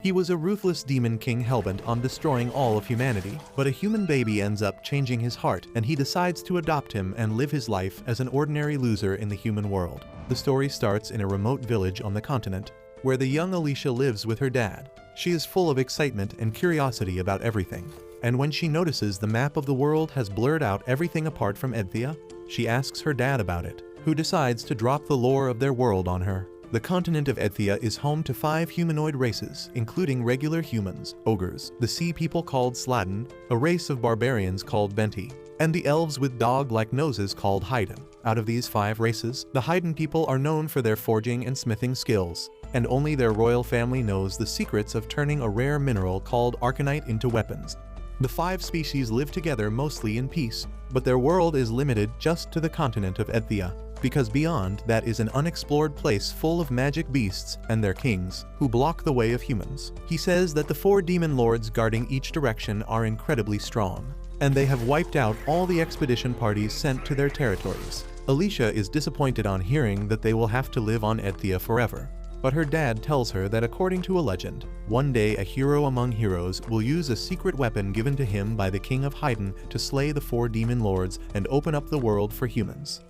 He was a ruthless demon king hellbent on destroying all of humanity, but a human baby ends up changing his heart and he decides to adopt him and live his life as an ordinary loser in the human world. The story starts in a remote village on the continent, where the young Alicia lives with her dad. She is full of excitement and curiosity about everything, and when she notices the map of the world has blurred out everything apart from Edthea, she asks her dad about it, who decides to drop the lore of their world on her. The continent of Edthea is home to 5 humanoid races, including regular humans, ogres, the sea people called Sladen, a race of barbarians called Benti, and the elves with dog-like noses called Haiden. Out of these 5 races, the Haiden people are known for their forging and smithing skills, and only their royal family knows the secrets of turning a rare mineral called arcanite into weapons. The 5 species live together mostly in peace, but their world is limited just to the continent of Edthea, because beyond that is an unexplored place full of magic beasts and their kings, who block the way of humans. He says that the 4 demon lords guarding each direction are incredibly strong, and they have wiped out all the expedition parties sent to their territories. Alicia is disappointed on hearing that they will have to live on Edthea forever, but her dad tells her that according to a legend, one day a hero among heroes will use a secret weapon given to him by the king of Haiden to slay the 4 demon lords and open up the world for humans.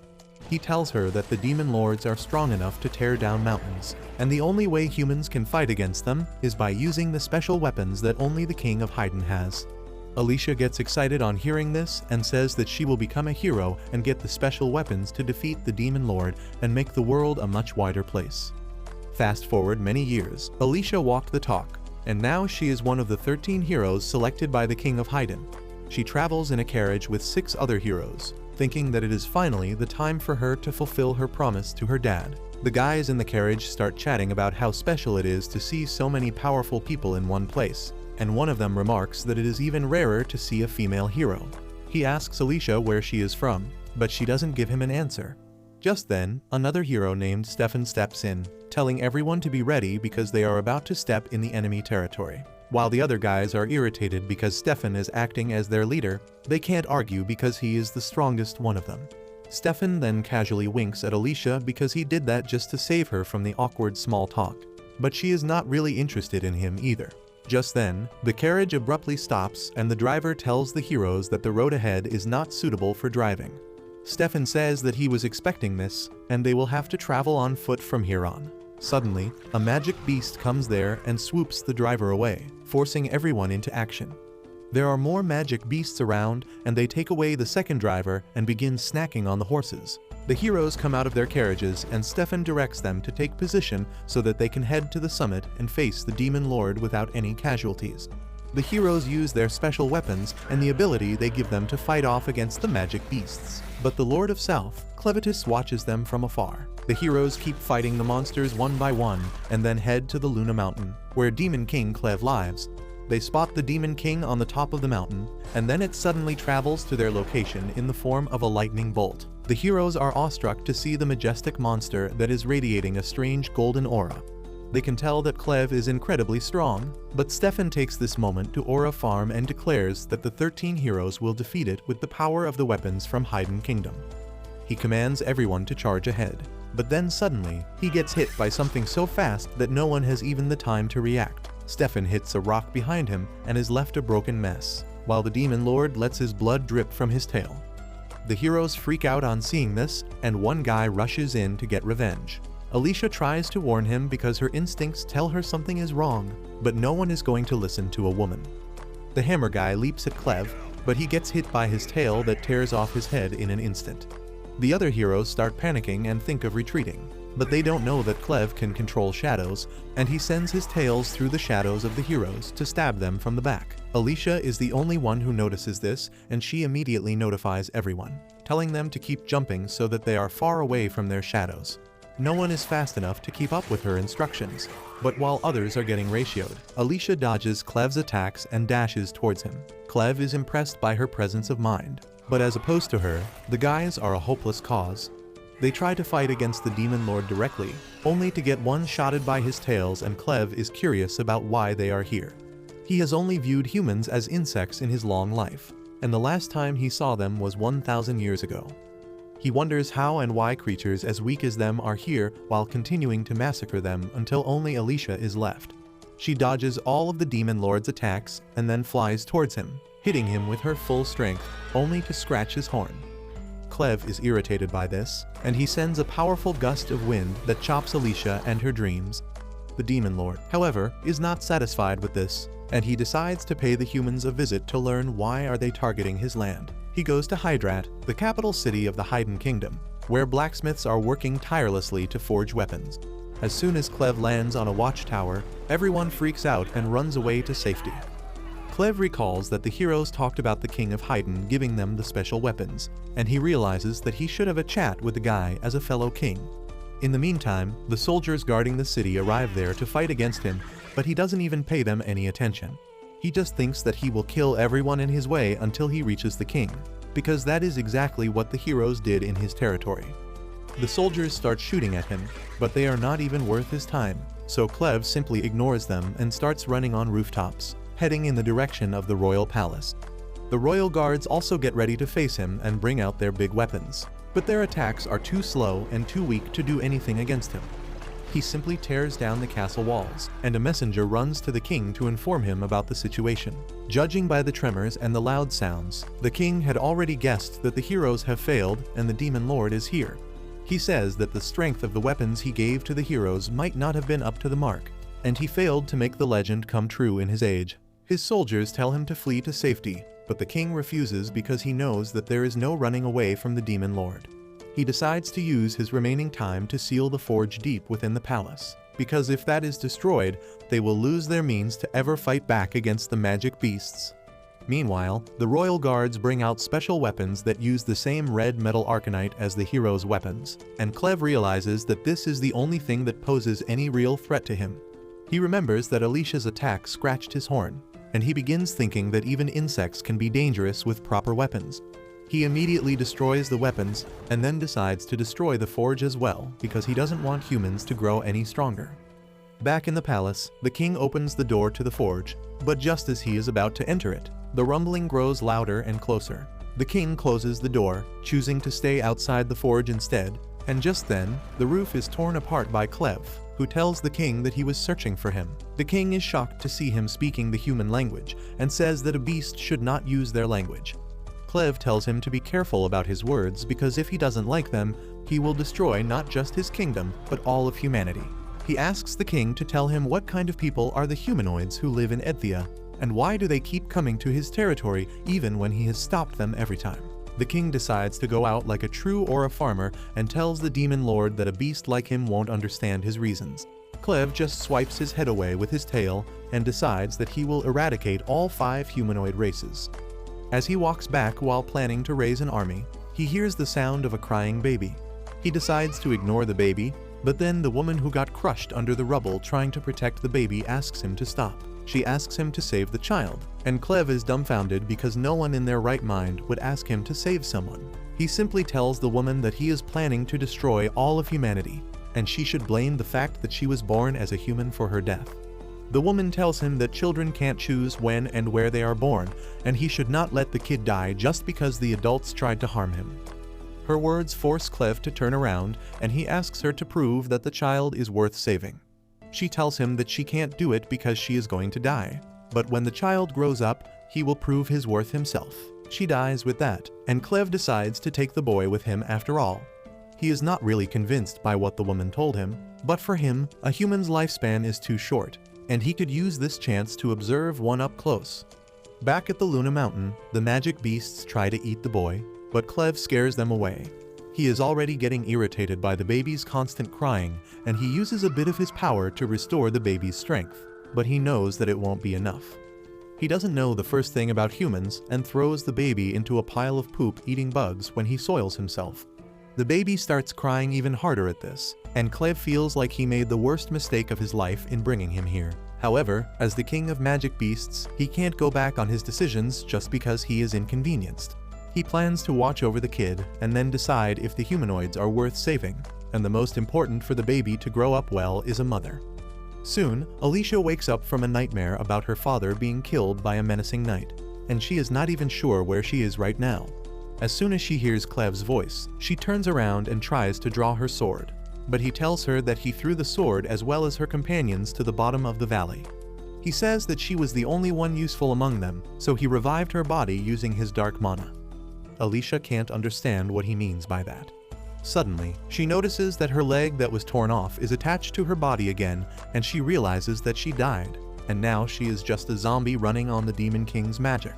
He tells her that the demon lords are strong enough to tear down mountains, and the only way humans can fight against them is by using the special weapons that only the king of Haiden has. Alicia gets excited on hearing this and says that she will become a hero and get the special weapons to defeat the demon lord and make the world a much wider place. Fast forward many years, Alicia walked the talk, and now she is one of the 13 heroes selected by the king of Haiden. She travels in a carriage with 6 other heroes, thinking that it is finally the time for her to fulfill her promise to her dad. The guys in the carriage start chatting about how special it is to see so many powerful people in one place, and one of them remarks that it is even rarer to see a female hero. He asks Alicia where she is from, but she doesn't give him an answer. Just then, another hero named Stefan steps in, telling everyone to be ready because they are about to step in the enemy territory. While the other guys are irritated because Stefan is acting as their leader, they can't argue because he is the strongest one of them. Stefan then casually winks at Alicia because he did that just to save her from the awkward small talk, but she is not really interested in him either. Just then, the carriage abruptly stops and the driver tells the heroes that the road ahead is not suitable for driving. Stefan says that he was expecting this, and they will have to travel on foot from here on. Suddenly, a magic beast comes there and swoops the driver away, forcing everyone into action. There are more magic beasts around, and they take away the second driver and begin snacking on the horses. The heroes come out of their carriages and Stefan directs them to take position so that they can head to the summit and face the demon lord without any casualties. The heroes use their special weapons and the ability they give them to fight off against the magic beasts. But the Lord of South, Clevitus, watches them from afar. The heroes keep fighting the monsters one by one and then head to the Luna Mountain, where Demon King Clev lives. They spot the Demon King on the top of the mountain, and then it suddenly travels to their location in the form of a lightning bolt. The heroes are awestruck to see the majestic monster that is radiating a strange golden aura. They can tell that Clev is incredibly strong, but Stefan takes this moment to aura farm and declares that the 13 heroes will defeat it with the power of the weapons from Haiden Kingdom. He commands everyone to charge ahead, but then suddenly, he gets hit by something so fast that no one has even the time to react. Stefan hits a rock behind him and is left a broken mess, while the demon lord lets his blood drip from his tail. The heroes freak out on seeing this, and one guy rushes in to get revenge. Alicia tries to warn him because her instincts tell her something is wrong, but no one is going to listen to a woman. The hammer guy leaps at Clev, but he gets hit by his tail that tears off his head in an instant. The other heroes start panicking and think of retreating, but they don't know that Clev can control shadows, and he sends his tails through the shadows of the heroes to stab them from the back. Alicia is the only one who notices this, and she immediately notifies everyone, telling them to keep jumping so that they are far away from their shadows. No one is fast enough to keep up with her instructions, but while others are getting ratioed, Alicia dodges Clev's attacks and dashes towards him. Clev is impressed by her presence of mind, but as opposed to her, the guys are a hopeless cause. They try to fight against the demon lord directly, only to get one-shotted by his tails, and Clev is curious about why they are here. He has only viewed humans as insects in his long life, and the last time he saw them was 1,000 years ago. He wonders how and why creatures as weak as them are here while continuing to massacre them until only Alicia is left. She dodges all of the demon lord's attacks and then flies towards him, hitting him with her full strength, only to scratch his horn. Cleve is irritated by this, and he sends a powerful gust of wind that chops Alicia and her dreams. The demon lord, however, is not satisfied with this, and he decides to pay the humans a visit to learn why are they targeting his land. He goes to Hydrat, the capital city of the Hidden Kingdom, where blacksmiths are working tirelessly to forge weapons. As soon as Cleve lands on a watchtower, everyone freaks out and runs away to safety. Cleve recalls that the heroes talked about the King of Hidden giving them the special weapons, and he realizes that he should have a chat with the guy as a fellow king. In the meantime, the soldiers guarding the city arrive there to fight against him, but he doesn't even pay them any attention. He just thinks that he will kill everyone in his way until he reaches the king, because that is exactly what the heroes did in his territory. The soldiers start shooting at him, but they are not even worth his time, so Cleve simply ignores them and starts running on rooftops, heading in the direction of the royal palace. The royal guards also get ready to face him and bring out their big weapons, but their attacks are too slow and too weak to do anything against him. He simply tears down the castle walls, and a messenger runs to the king to inform him about the situation. Judging by the tremors and the loud sounds, the king had already guessed that the heroes have failed and the demon lord is here. He says that the strength of the weapons he gave to the heroes might not have been up to the mark, and he failed to make the legend come true in his age. His soldiers tell him to flee to safety, but the king refuses because he knows that there is no running away from the demon lord. He decides to use his remaining time to seal the forge deep within the palace, because if that is destroyed, they will lose their means to ever fight back against the magic beasts. Meanwhile, the royal guards bring out special weapons that use the same red metal arcanite as the heroes' weapons, and Cleve realizes that this is the only thing that poses any real threat to him. He remembers that Alicia's attack scratched his horn, and he begins thinking that even insects can be dangerous with proper weapons. He immediately destroys the weapons, and then decides to destroy the forge as well because he doesn't want humans to grow any stronger. Back in the palace, the king opens the door to the forge, but just as he is about to enter it, the rumbling grows louder and closer. The king closes the door, choosing to stay outside the forge instead, and just then, the roof is torn apart by Cleve, who tells the king that he was searching for him. The king is shocked to see him speaking the human language, and says that a beast should not use their language. Cleve tells him to be careful about his words because if he doesn't like them, he will destroy not just his kingdom, but all of humanity. He asks the king to tell him what kind of people are the humanoids who live in Edthea, and why do they keep coming to his territory even when he has stopped them every time. The king decides to go out like a true Aura farmer and tells the demon lord that a beast like him won't understand his reasons. Cleve just swipes his head away with his tail and decides that he will eradicate all 5 humanoid races. As he walks back while planning to raise an army, he hears the sound of a crying baby. He decides to ignore the baby, but then the woman who got crushed under the rubble trying to protect the baby asks him to stop. She asks him to save the child, and Cleve is dumbfounded because no one in their right mind would ask him to save someone. He simply tells the woman that he is planning to destroy all of humanity, and she should blame the fact that she was born as a human for her death. The woman tells him that children can't choose when and where they are born, and he should not let the kid die just because the adults tried to harm him. Her words force Cleve to turn around, and he asks her to prove that the child is worth saving. She tells him that she can't do it because she is going to die, but when the child grows up, he will prove his worth himself. She dies with that, and Cleve decides to take the boy with him after all. He is not really convinced by what the woman told him, but for him, a human's lifespan is too short, and he could use this chance to observe one up close. Back at the Luna Mountain, the magic beasts try to eat the boy, but Cleve scares them away. He is already getting irritated by the baby's constant crying, and he uses a bit of his power to restore the baby's strength, but he knows that it won't be enough. He doesn't know the first thing about humans and throws the baby into a pile of poop eating bugs when he soils himself. The baby starts crying even harder at this, and Cleve feels like he made the worst mistake of his life in bringing him here. However, as the king of magic beasts, he can't go back on his decisions just because he is inconvenienced. He plans to watch over the kid and then decide if the humanoids are worth saving, and the most important for the baby to grow up well is a mother. Soon, Alicia wakes up from a nightmare about her father being killed by a menacing knight, and she is not even sure where she is right now. As soon as she hears Cleve's voice, she turns around and tries to draw her sword, but he tells her that he threw the sword as well as her companions to the bottom of the valley. He says that she was the only one useful among them, so he revived her body using his dark mana. Alicia can't understand what he means by that. Suddenly, she notices that her leg that was torn off is attached to her body again, and she realizes that she died, and now she is just a zombie running on the Demon King's magic.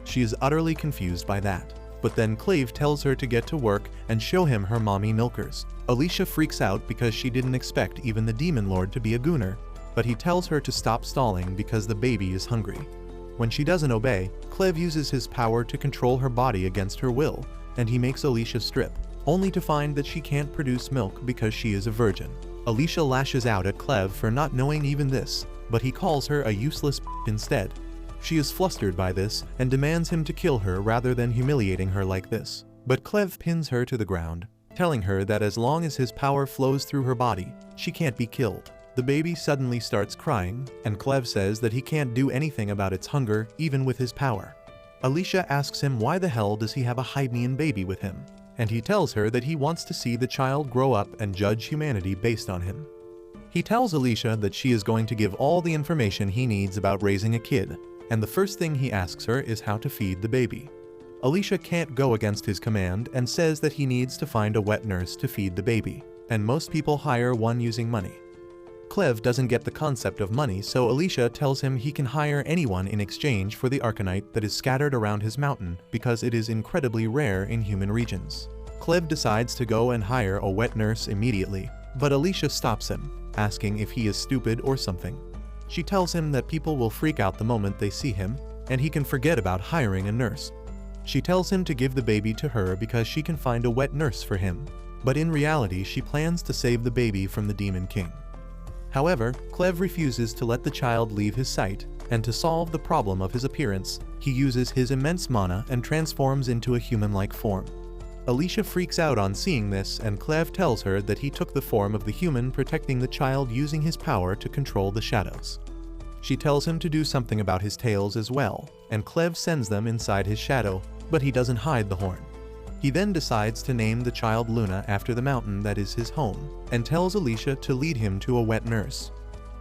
She is utterly confused by that. But then Cleve tells her to get to work and show him her mommy milkers. Alicia freaks out because she didn't expect even the Demon Lord to be a gooner, but he tells her to stop stalling because the baby is hungry. When she doesn't obey, Cleve uses his power to control her body against her will, and he makes Alicia strip, only to find that she can't produce milk because she is a virgin. Alicia lashes out at Cleve for not knowing even this, but he calls her a useless instead. She is flustered by this and demands him to kill her rather than humiliating her like this. But Cleve pins her to the ground, telling her that as long as his power flows through her body, she can't be killed. The baby suddenly starts crying, and Cleve says that he can't do anything about its hunger even with his power. Alicia asks him why the hell does he have a Hydnian baby with him, and he tells her that he wants to see the child grow up and judge humanity based on him. He tells Alicia that she is going to give all the information he needs about raising a kid, and the first thing he asks her is how to feed the baby. Alicia can't go against his command and says that he needs to find a wet nurse to feed the baby, and most people hire one using money. Cleve doesn't get the concept of money, so Alicia tells him he can hire anyone in exchange for the arcanite that is scattered around his mountain because it is incredibly rare in human regions. Cleve decides to go and hire a wet nurse immediately, but Alicia stops him, asking if he is stupid or something. She tells him that people will freak out the moment they see him, and he can forget about hiring a nurse. She tells him to give the baby to her because she can find a wet nurse for him, but in reality she plans to save the baby from the Demon King. However, Cleve refuses to let the child leave his sight, and to solve the problem of his appearance, he uses his immense mana and transforms into a human-like form. Alicia freaks out on seeing this, and Cleve tells her that he took the form of the human protecting the child using his power to control the shadows. She tells him to do something about his tails as well, and Cleve sends them inside his shadow, but he doesn't hide the horn. He then decides to name the child Luna after the mountain that is his home, and tells Alicia to lead him to a wet nurse.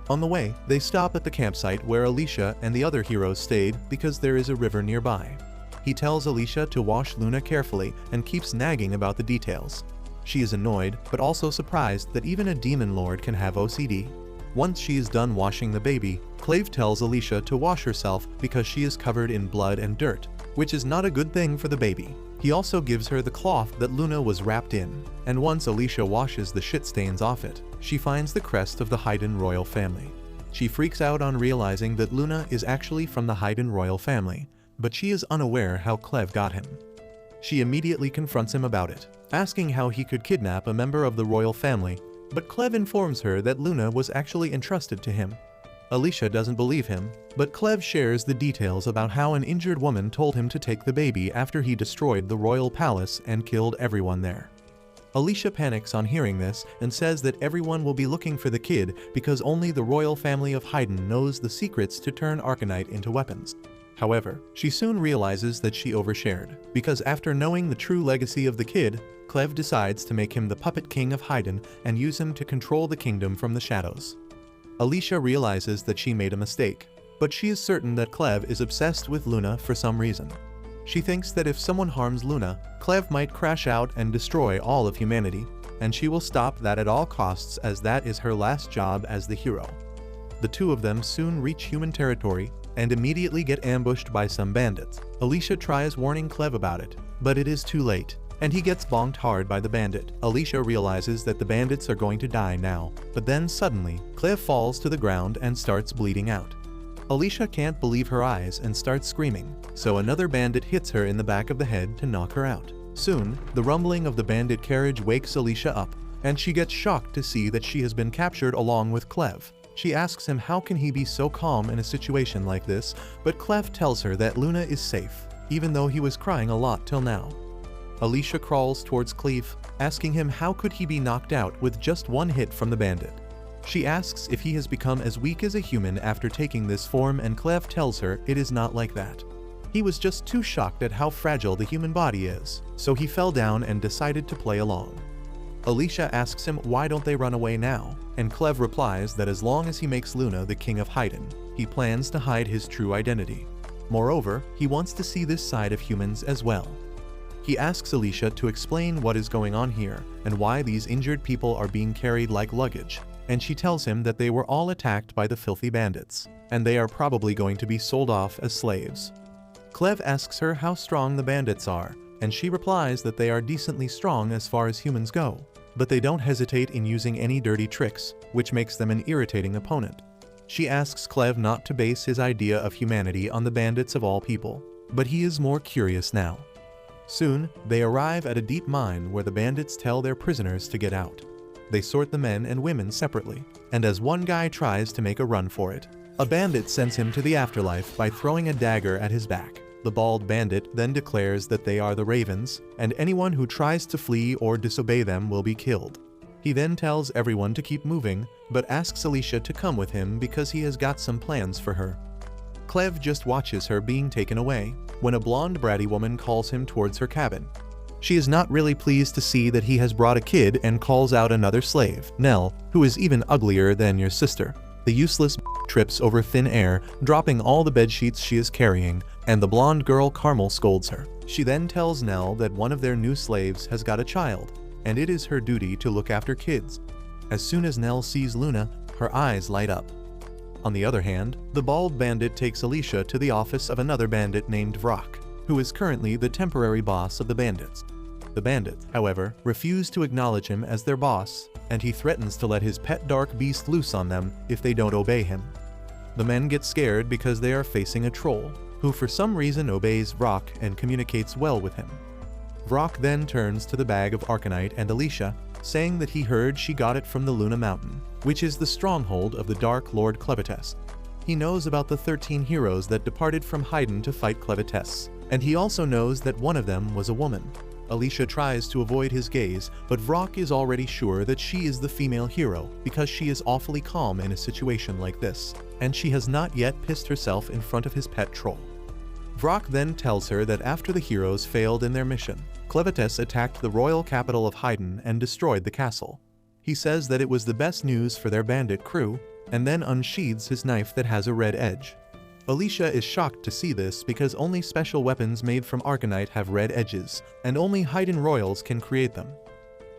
On the way, they stop at the campsite where Alicia and the other heroes stayed because there is a river nearby. He tells Alicia to wash Luna carefully and keeps nagging about the details. She is annoyed, but also surprised that even a demon lord can have OCD. Once she is done washing the baby, Cleve tells Alicia to wash herself because she is covered in blood and dirt, which is not a good thing for the baby. He also gives her the cloth that Luna was wrapped in, and once Alicia washes the shit stains off it, she finds the crest of the Hydnian royal family. She freaks out on realizing that Luna is actually from the Hydnian royal family, but she is unaware how Cleve got him. She immediately confronts him about it, asking how he could kidnap a member of the royal family, but Cleve informs her that Luna was actually entrusted to him. Alicia doesn't believe him, but Cleve shares the details about how an injured woman told him to take the baby after he destroyed the royal palace and killed everyone there. Alicia panics on hearing this and says that everyone will be looking for the kid because only the royal family of Hydnian knows the secrets to turn arcanite into weapons. However, she soon realizes that she overshared, because after knowing the true legacy of the kid, Cleve decides to make him the puppet king of Hydnian and use him to control the kingdom from the shadows. Alicia realizes that she made a mistake, but she is certain that Cleve is obsessed with Luna for some reason. She thinks that if someone harms Luna, Cleve might crash out and destroy all of humanity, and she will stop that at all costs as that is her last job as the hero. The two of them soon reach human territory and immediately get ambushed by some bandits. Alicia tries warning Cleve about it, but it is too late, and he gets bonked hard by the bandit. Alicia realizes that the bandits are going to die now, but then suddenly, Cleve falls to the ground and starts bleeding out. Alicia can't believe her eyes and starts screaming, so another bandit hits her in the back of the head to knock her out. Soon, the rumbling of the bandit carriage wakes Alicia up, and she gets shocked to see that she has been captured along with Cleve. She asks him how can he be so calm in a situation like this, but Cleve tells her that Luna is safe, even though he was crying a lot till now. Alicia crawls towards Cleve, asking him how could he be knocked out with just one hit from the bandit. She asks if he has become as weak as a human after taking this form, and Cleve tells her it is not like that. He was just too shocked at how fragile the human body is, so he fell down and decided to play along. Alicia asks him why don't they run away now, and Cleve replies that as long as he makes Luna the king of Hydnian, He plans to hide his true identity. Moreover, he wants to see this side of humans as well. He asks Alicia to explain what is going on here and why these injured people are being carried like luggage, and she tells him that they were all attacked by the filthy bandits, and they are probably going to be sold off as slaves. Cleve asks her how strong the bandits are, and she replies that they are decently strong as far as humans go, but they don't hesitate in using any dirty tricks, which makes them an irritating opponent. She asks Cleve not to base his idea of humanity on the bandits of all people, but he is more curious now. Soon, they arrive at a deep mine where the bandits tell their prisoners to get out. They sort the men and women separately, and as one guy tries to make a run for it, a bandit sends him to the afterlife by throwing a dagger at his back. The bald bandit then declares that they are the Ravens, and anyone who tries to flee or disobey them will be killed. He then tells everyone to keep moving, but asks Alicia to come with him because he has got some plans for her. Cleve just watches her being taken away, when a blonde bratty woman calls him towards her cabin. She is not really pleased to see that he has brought a kid and calls out another slave, Nell, who is even uglier than your sister. The useless trips over thin air, dropping all the bedsheets she is carrying, and the blonde girl Carmel scolds her. She then tells Nell that one of their new slaves has got a child, and it is her duty to look after kids. As soon as Nell sees Luna, her eyes light up. On the other hand, the bald bandit takes Alicia to the office of another bandit named Vrock, who is currently the temporary boss of the bandits. The bandits, however, refuse to acknowledge him as their boss, and he threatens to let his pet dark beast loose on them if they don't obey him. The men get scared because they are facing a troll, who for some reason obeys Vrock and communicates well with him. Vrock then turns to the bag of Arcanite and Alicia, saying that he heard she got it from the Luna Mountain, which is the stronghold of the Dark Lord Clevites. He knows about the 13 heroes that departed from Haydn to fight Clevites, and he also knows that one of them was a woman. Alicia tries to avoid his gaze, but Vrock is already sure that she is the female hero because she is awfully calm in a situation like this, and she has not yet pissed herself in front of his pet troll. Vrock then tells her that after the heroes failed in their mission, Clevites attacked the royal capital of Haydn and destroyed the castle. He says that it was the best news for their bandit crew, and then unsheathes his knife that has a red edge. Alicia is shocked to see this because only special weapons made from Arcanite have red edges, and only Haydn royals can create them.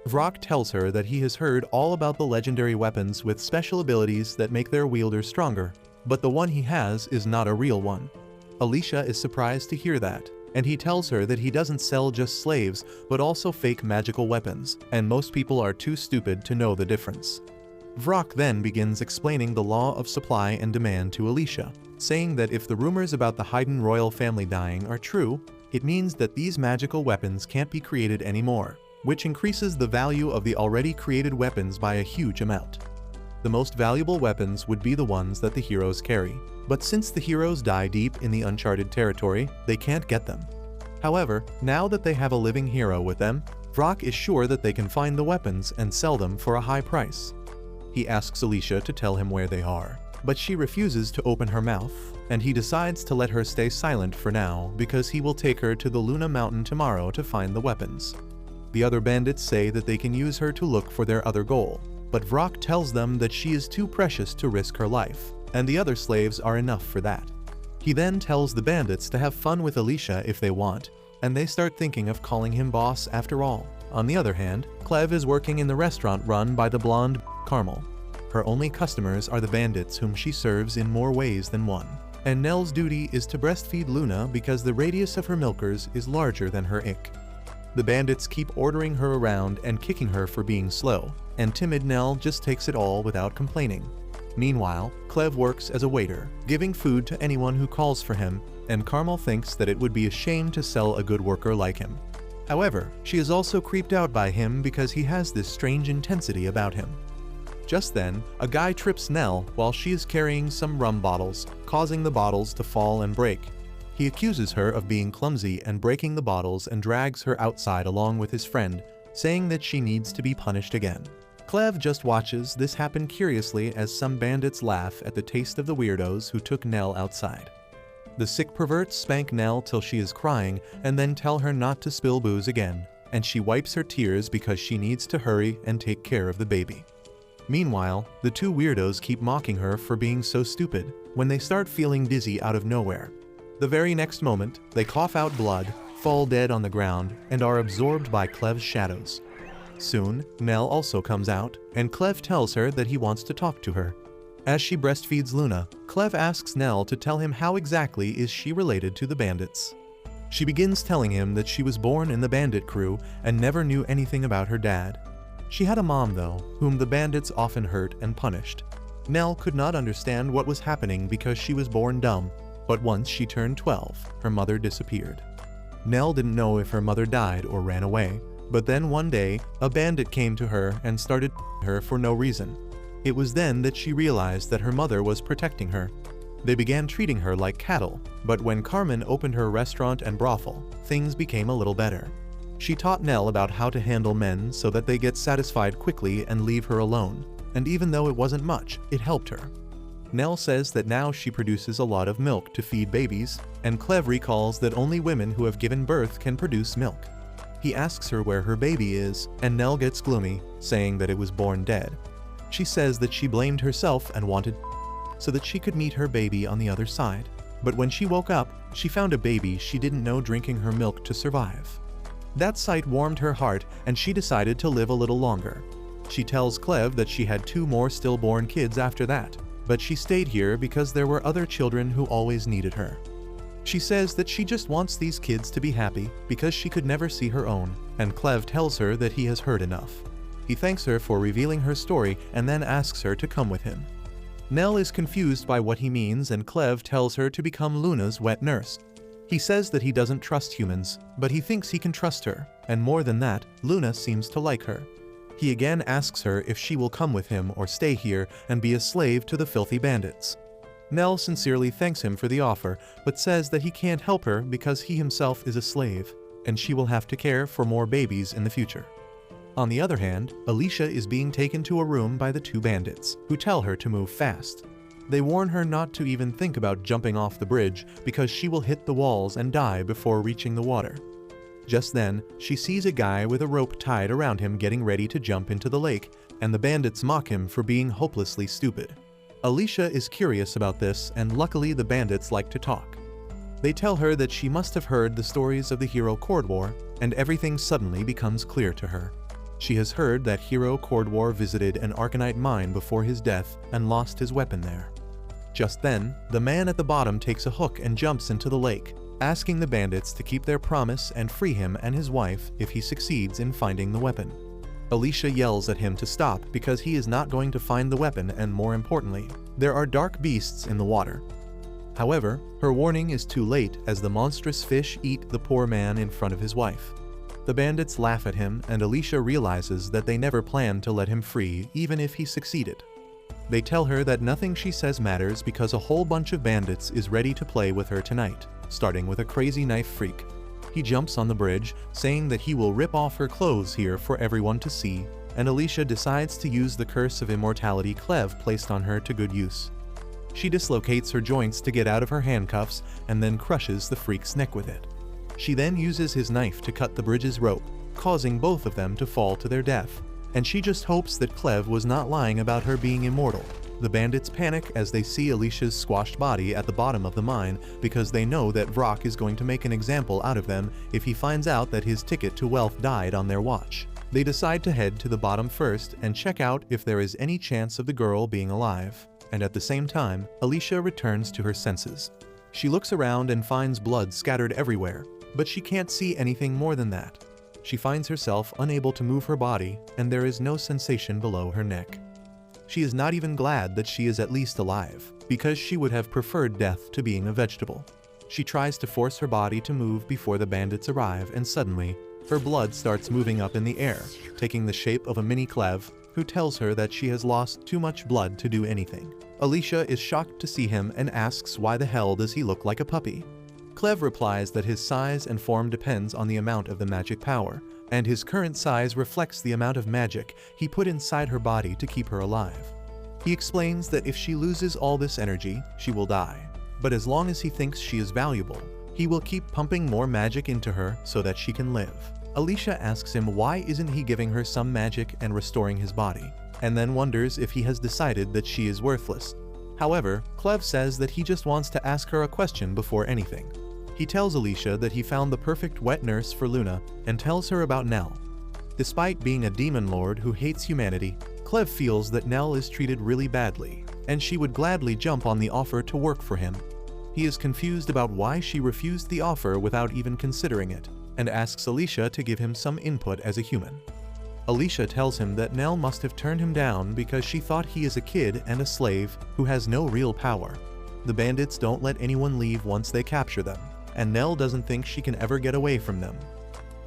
Vrock tells her that he has heard all about the legendary weapons with special abilities that make their wielder stronger, but the one he has is not a real one. Alicia is surprised to hear that, and he tells her that he doesn't sell just slaves, but also fake magical weapons, and most people are too stupid to know the difference. Vrock then begins explaining the law of supply and demand to Alicia, saying that if the rumors about the Haydn royal family dying are true, it means that these magical weapons can't be created anymore, which increases the value of the already created weapons by a huge amount. The most valuable weapons would be the ones that the heroes carry, but since the heroes die deep in the uncharted territory, they can't get them. However, now that they have a living hero with them, Vrock is sure that they can find the weapons and sell them for a high price. He asks Alicia to tell him where they are, but she refuses to open her mouth, and he decides to let her stay silent for now because he will take her to the Luna Mountain tomorrow to find the weapons. The other bandits say that they can use her to look for their other goal, but Vrock tells them that she is too precious to risk her life, and the other slaves are enough for that. He then tells the bandits to have fun with Alicia if they want, and they start thinking of calling him boss after all. On the other hand, Cleve is working in the restaurant run by the blonde Carmel. Her only customers are the bandits whom she serves in more ways than one, and Nell's duty is to breastfeed Luna because the radius of her milkers is larger than her ick. The bandits keep ordering her around and kicking her for being slow, and timid Nell just takes it all without complaining. Meanwhile, Cleve works as a waiter, giving food to anyone who calls for him, and Carmel thinks that it would be a shame to sell a good worker like him. However, she is also creeped out by him because he has this strange intensity about him. Just then, a guy trips Nell while she is carrying some rum bottles, causing the bottles to fall and break. He accuses her of being clumsy and breaking the bottles and drags her outside along with his friend, saying that she needs to be punished again. Cleve just watches this happen curiously as some bandits laugh at the taste of the weirdos who took Nell outside. The sick perverts spank Nell till she is crying and then tell her not to spill booze again, and she wipes her tears because she needs to hurry and take care of the baby. Meanwhile, the two weirdos keep mocking her for being so stupid, when they start feeling dizzy out of nowhere. The very next moment, they cough out blood, fall dead on the ground, and are absorbed by Clev's shadows. Soon, Nell also comes out, and Clev tells her that he wants to talk to her. As she breastfeeds Luna, Clev asks Nell to tell him how exactly is she related to the bandits. She begins telling him that she was born in the bandit crew and never knew anything about her dad. She had a mom though, whom the bandits often hurt and punished. Nell could not understand what was happening because she was born dumb, but once she turned 12, her mother disappeared. Nell didn't know if her mother died or ran away, but then one day, a bandit came to her and started her for no reason. It was then that she realized that her mother was protecting her. They began treating her like cattle, but when Carmen opened her restaurant and brothel, things became a little better. She taught Nell about how to handle men so that they get satisfied quickly and leave her alone, and even though it wasn't much, it helped her. Nell says that now she produces a lot of milk to feed babies, and Clev recalls that only women who have given birth can produce milk. He asks her where her baby is, and Nell gets gloomy, saying that it was born dead. She says that she blamed herself and wanted so that she could meet her baby on the other side. But when she woke up, she found a baby she didn't know drinking her milk to survive. That sight warmed her heart, and she decided to live a little longer. She tells Clev that she had 2 more stillborn kids after that, but she stayed here because there were other children who always needed her. She says that she just wants these kids to be happy because she could never see her own, and Clev tells her that he has heard enough. He thanks her for revealing her story and then asks her to come with him. Nell is confused by what he means, and Clev tells her to become Luna's wet nurse. He says that he doesn't trust humans, but he thinks he can trust her, and more than that, Luna seems to like her. He again asks her if she will come with him or stay here and be a slave to the filthy bandits. Nell sincerely thanks him for the offer, but says that he can't help her because he himself is a slave, and she will have to care for more babies in the future. On the other hand, Alicia is being taken to a room by the 2 bandits, who tell her to move fast. They warn her not to even think about jumping off the bridge because she will hit the walls and die before reaching the water. Just then, she sees a guy with a rope tied around him getting ready to jump into the lake, and the bandits mock him for being hopelessly stupid. Alicia is curious about this, and luckily the bandits like to talk. They tell her that she must have heard the stories of the hero Cordwar, and everything suddenly becomes clear to her. She has heard that hero Cordwar visited an Arcanite mine before his death and lost his weapon there. Just then, the man at the bottom takes a hook and jumps into the lake, asking the bandits to keep their promise and free him and his wife if he succeeds in finding the weapon. Alicia yells at him to stop because he is not going to find the weapon, and more importantly, there are dark beasts in the water. However, her warning is too late as the monstrous fish eat the poor man in front of his wife. The bandits laugh at him, and Alicia realizes that they never planned to let him free even if he succeeded. They tell her that nothing she says matters because a whole bunch of bandits is ready to play with her tonight, starting with a crazy knife freak. He jumps on the bridge, saying that he will rip off her clothes here for everyone to see, and Alicia decides to use the curse of immortality Clev placed on her to good use. She dislocates her joints to get out of her handcuffs and then crushes the freak's neck with it. She then uses his knife to cut the bridge's rope, causing both of them to fall to their death, and she just hopes that Clev was not lying about her being immortal. The bandits panic as they see Alicia's squashed body at the bottom of the mine because they know that Vrock is going to make an example out of them if he finds out that his ticket to wealth died on their watch. They decide to head to the bottom first and check out if there is any chance of the girl being alive. And at the same time, Alicia returns to her senses. She looks around and finds blood scattered everywhere, but she can't see anything more than that. She finds herself unable to move her body, and there is no sensation below her neck. She is not even glad that she is at least alive, because she would have preferred death to being a vegetable. She tries to force her body to move before the bandits arrive, and suddenly, her blood starts moving up in the air, taking the shape of a mini Clev, who tells her that she has lost too much blood to do anything. Alicia is shocked to see him and asks why the hell does he look like a puppy. Clev replies that his size and form depends on the amount of the magic power, and his current size reflects the amount of magic he put inside her body to keep her alive. He explains that if she loses all this energy, she will die, but as long as he thinks she is valuable, he will keep pumping more magic into her so that she can live. Alicia asks him why isn't he giving her some magic and restoring his body, and then wonders if he has decided that she is worthless. However, Clev says that he just wants to ask her a question before anything. He tells Alicia that he found the perfect wet nurse for Luna and tells her about Nell. Despite being a demon lord who hates humanity, Clev feels that Nell is treated really badly, and she would gladly jump on the offer to work for him. He is confused about why she refused the offer without even considering it, and asks Alicia to give him some input as a human. Alicia tells him that Nell must have turned him down because she thought he is a kid and a slave who has no real power. The bandits don't let anyone leave once they capture them, and Nell doesn't think she can ever get away from them.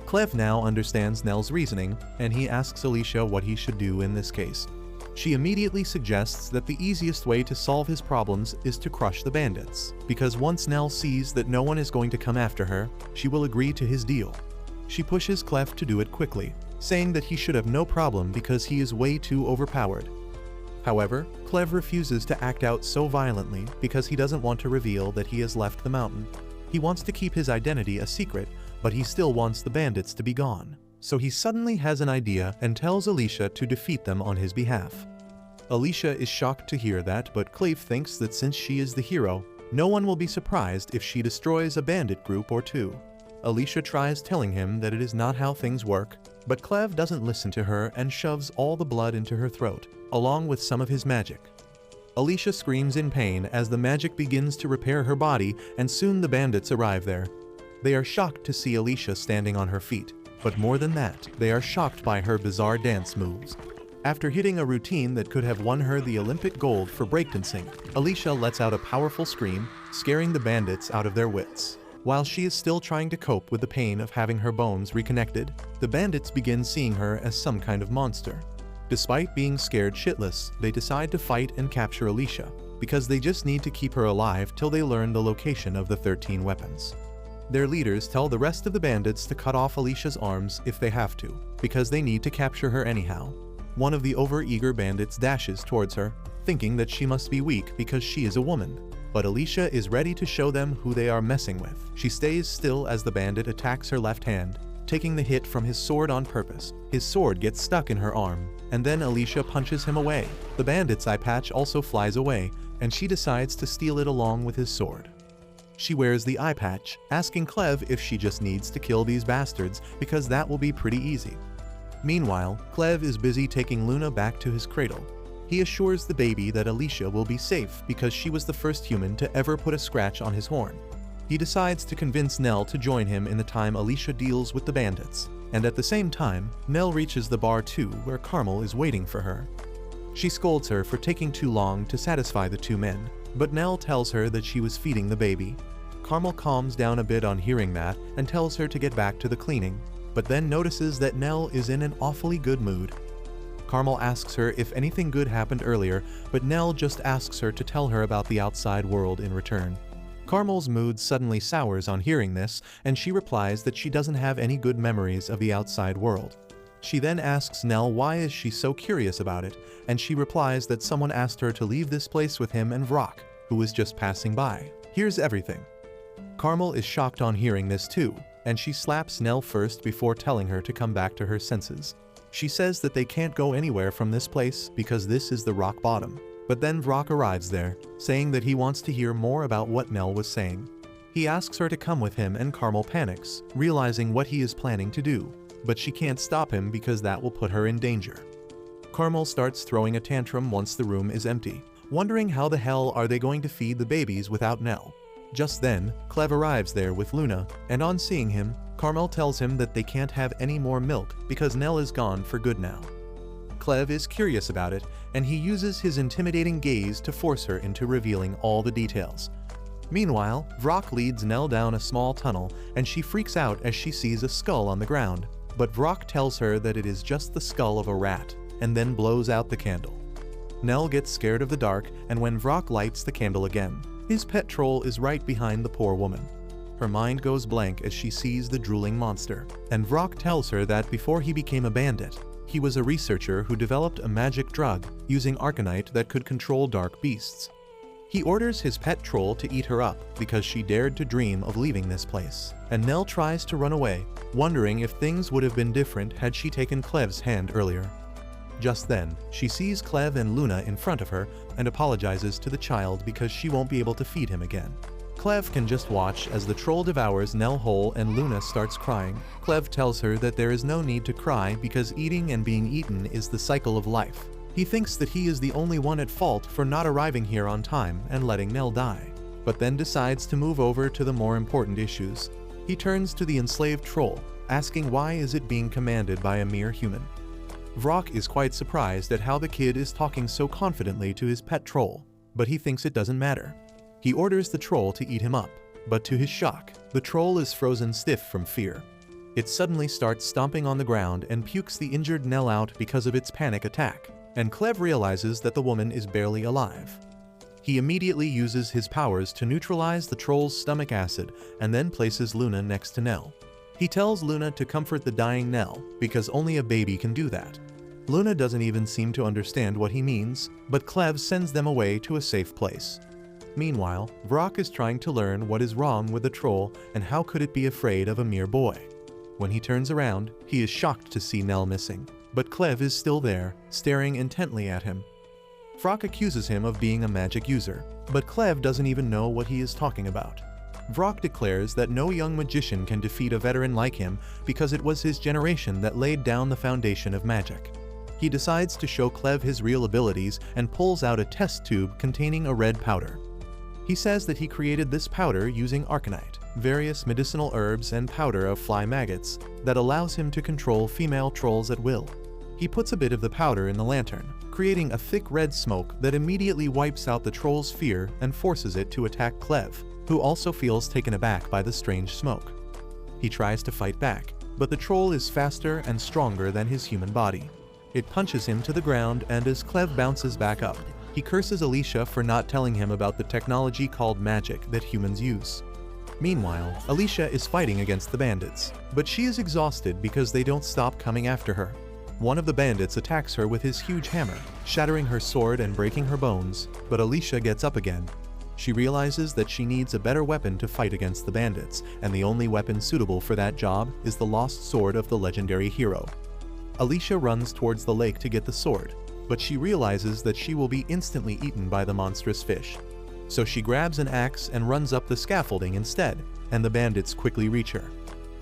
Clev now understands Nell's reasoning, and he asks Alicia what he should do in this case. She immediately suggests that the easiest way to solve his problems is to crush the bandits, because once Nell sees that no one is going to come after her, she will agree to his deal. She pushes Clev to do it quickly, saying that he should have no problem because he is way too overpowered. However, Clev refuses to act out so violently because he doesn't want to reveal that he has left the mountain. He wants to keep his identity a secret, but he still wants the bandits to be gone. So he suddenly has an idea and tells Alicia to defeat them on his behalf. Alicia is shocked to hear that, but Clev thinks that since she is the hero, no one will be surprised if she destroys a bandit group or two. Alicia tries telling him that it is not how things work, but Clev doesn't listen to her and shoves all the blood into her throat, along with some of his magic. Alicia screams in pain as the magic begins to repair her body, and soon the bandits arrive there. They are shocked to see Alicia standing on her feet, but more than that, they are shocked by her bizarre dance moves. After hitting a routine that could have won her the Olympic gold for breakdancing, Alicia lets out a powerful scream, scaring the bandits out of their wits. While she is still trying to cope with the pain of having her bones reconnected, the bandits begin seeing her as some kind of monster. Despite being scared shitless, they decide to fight and capture Alicia, because they just need to keep her alive till they learn the location of the 13 weapons. Their leaders tell the rest of the bandits to cut off Alicia's arms if they have to, because they need to capture her anyhow. One of the overeager bandits dashes towards her, thinking that she must be weak because she is a woman. But Alicia is ready to show them who they are messing with. She stays still as the bandit attacks her left hand, taking the hit from his sword on purpose. His sword gets stuck in her arm, and then Alicia punches him away. The bandit's eye patch also flies away, and she decides to steal it along with his sword. She wears the eye patch, asking Clev if she just needs to kill these bastards because that will be pretty easy. Meanwhile, Clev is busy taking Luna back to his cradle. He assures the baby that Alicia will be safe because she was the first human to ever put a scratch on his horn. He decides to convince Nell to join him in the time Alicia deals with the bandits, and at the same time, Nell reaches the bar too, where Carmel is waiting for her. She scolds her for taking too long to satisfy the two men, but Nell tells her that she was feeding the baby. Carmel calms down a bit on hearing that and tells her to get back to the cleaning, but then notices that Nell is in an awfully good mood. Carmel asks her if anything good happened earlier, but Nell just asks her to tell her about the outside world in return. Carmel's mood suddenly sours on hearing this, and she replies that she doesn't have any good memories of the outside world. She then asks Nell why is she so curious about it, and she replies that someone asked her to leave this place with him and Vrock, who was just passing by. Here's everything. Carmel is shocked on hearing this too, and she slaps Nell first before telling her to come back to her senses. She says that they can't go anywhere from this place because this is the rock bottom. But then Vrock arrives there, saying that he wants to hear more about what Nell was saying. He asks her to come with him and Carmel panics, realizing what he is planning to do, but she can't stop him because that will put her in danger. Carmel starts throwing a tantrum once the room is empty, wondering how the hell are they going to feed the babies without Nell. Just then, Clev arrives there with Luna, and on seeing him, Carmel tells him that they can't have any more milk because Nell is gone for good now. Clev is curious about it, and he uses his intimidating gaze to force her into revealing all the details. Meanwhile, Vrock leads Nell down a small tunnel, and she freaks out as she sees a skull on the ground. But Vrock tells her that it is just the skull of a rat, and then blows out the candle. Nell gets scared of the dark, and when Vrock lights the candle again, his pet troll is right behind the poor woman. Her mind goes blank as she sees the drooling monster, and Vrock tells her that before he became a bandit, he was a researcher who developed a magic drug using arcanite that could control dark beasts. He orders his pet troll to eat her up because she dared to dream of leaving this place, and Nell tries to run away, wondering if things would have been different had she taken Clev's hand earlier. Just then, she sees Cleve and Luna in front of her and apologizes to the child because she won't be able to feed him again. Cleve can just watch as the troll devours Nell whole and Luna starts crying. Cleve tells her that there is no need to cry because eating and being eaten is the cycle of life. He thinks that he is the only one at fault for not arriving here on time and letting Nell die, but then decides to move over to the more important issues. He turns to the enslaved troll, asking why is it being commanded by a mere human. Vrock is quite surprised at how the kid is talking so confidently to his pet troll, but he thinks it doesn't matter. He orders the troll to eat him up, but to his shock, the troll is frozen stiff from fear. It suddenly starts stomping on the ground and pukes the injured Nell out because of its panic attack, and Cleve realizes that the woman is barely alive. He immediately uses his powers to neutralize the troll's stomach acid and then places Luna next to Nell. He tells Luna to comfort the dying Nell because only a baby can do that. Luna doesn't even seem to understand what he means, but Cleve sends them away to a safe place. Meanwhile, Vrock is trying to learn what is wrong with the troll and how could it be afraid of a mere boy. When he turns around, he is shocked to see Nell missing, but Cleve is still there, staring intently at him. Vrock accuses him of being a magic user, but Cleve doesn't even know what he is talking about. Vrock declares that no young magician can defeat a veteran like him because it was his generation that laid down the foundation of magic. He decides to show Cleve his real abilities and pulls out a test tube containing a red powder. He says that he created this powder using arcanite, various medicinal herbs and powder of fly maggots that allows him to control female trolls at will. He puts a bit of the powder in the lantern, creating a thick red smoke that immediately wipes out the troll's fear and forces it to attack Cleve, who also feels taken aback by the strange smoke. He tries to fight back, but the troll is faster and stronger than his human body. It punches him to the ground, and as Cleve bounces back up, he curses Alicia for not telling him about the technology called magic that humans use. Meanwhile, Alicia is fighting against the bandits, but she is exhausted because they don't stop coming after her. One of the bandits attacks her with his huge hammer, shattering her sword and breaking her bones, but Alicia gets up again. She realizes that she needs a better weapon to fight against the bandits, and the only weapon suitable for that job is the lost sword of the legendary hero. Alicia runs towards the lake to get the sword, but she realizes that she will be instantly eaten by the monstrous fish. So she grabs an axe and runs up the scaffolding instead, and the bandits quickly reach her.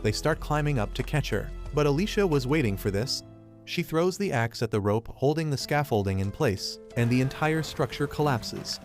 They start climbing up to catch her, but Alicia was waiting for this. She throws the axe at the rope holding the scaffolding in place, and the entire structure collapses.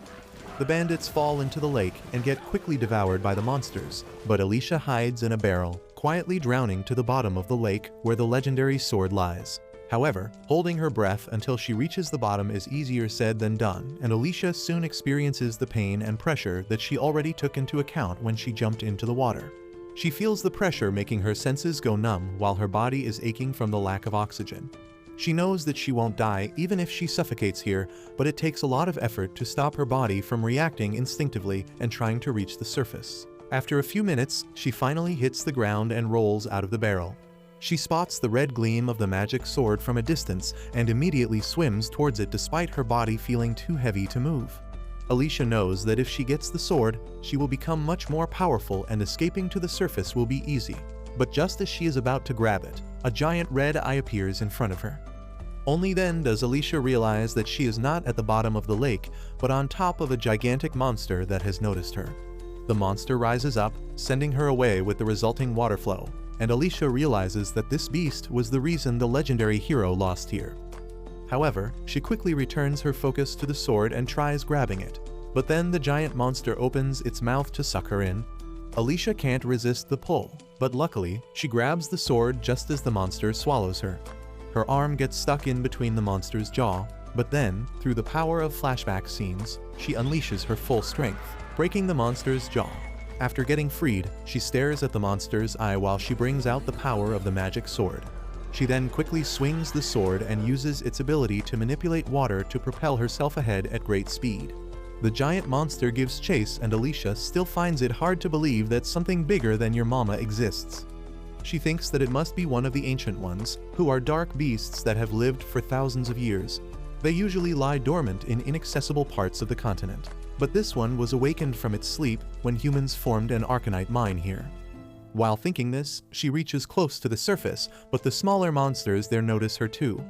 The bandits fall into the lake and get quickly devoured by the monsters, but Alicia hides in a barrel, quietly drowning to the bottom of the lake where the legendary sword lies. However, holding her breath until she reaches the bottom is easier said than done, and Alicia soon experiences the pain and pressure that she already took into account when she jumped into the water. She feels the pressure making her senses go numb while her body is aching from the lack of oxygen. She knows that she won't die even if she suffocates here, but it takes a lot of effort to stop her body from reacting instinctively and trying to reach the surface. After a few minutes, she finally hits the ground and rolls out of the barrel. She spots the red gleam of the magic sword from a distance and immediately swims towards it despite her body feeling too heavy to move. Alicia knows that if she gets the sword, she will become much more powerful and escaping to the surface will be easy. But just as she is about to grab it, a giant red eye appears in front of her. Only then does Alicia realize that she is not at the bottom of the lake, but on top of a gigantic monster that has noticed her. The monster rises up, sending her away with the resulting water flow, and Alicia realizes that this beast was the reason the legendary hero lost here. However, she quickly returns her focus to the sword and tries grabbing it, but then the giant monster opens its mouth to suck her in. Alicia can't resist the pull, but luckily, she grabs the sword just as the monster swallows her. Her arm gets stuck in between the monster's jaw, but then, through the power of flashback scenes, she unleashes her full strength, breaking the monster's jaw. After getting freed, she stares at the monster's eye while she brings out the power of the magic sword. She then quickly swings the sword and uses its ability to manipulate water to propel herself ahead at great speed. The giant monster gives chase, and Alicia still finds it hard to believe that something bigger than your mama exists. She thinks that it must be one of the ancient ones, who are dark beasts that have lived for thousands of years. They usually lie dormant in inaccessible parts of the continent, but this one was awakened from its sleep when humans formed an arcanite mine here. While thinking this, she reaches close to the surface, but the smaller monsters there notice her too.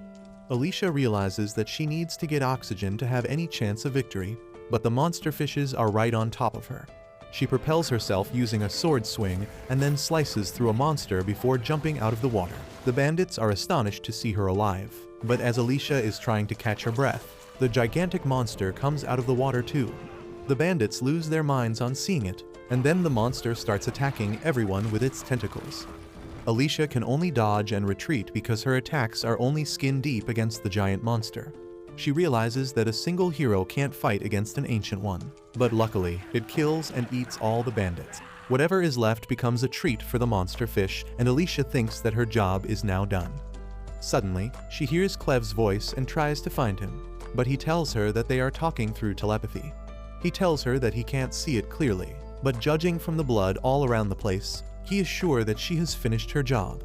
Alicia realizes that she needs to get oxygen to have any chance of victory, but the monster fishes are right on top of her. She propels herself using a sword swing and then slices through a monster before jumping out of the water. The bandits are astonished to see her alive, but as Alicia is trying to catch her breath, the gigantic monster comes out of the water too. The bandits lose their minds on seeing it, and then the monster starts attacking everyone with its tentacles. Alicia can only dodge and retreat because her attacks are only skin deep against the giant monster. She realizes that a single hero can't fight against an ancient one, but luckily, it kills and eats all the bandits. Whatever is left becomes a treat for the monster fish, and Alicia thinks that her job is now done. Suddenly, she hears Clev's voice and tries to find him, but he tells her that they are talking through telepathy. He tells her that he can't see it clearly, but judging from the blood all around the place, he is sure that she has finished her job.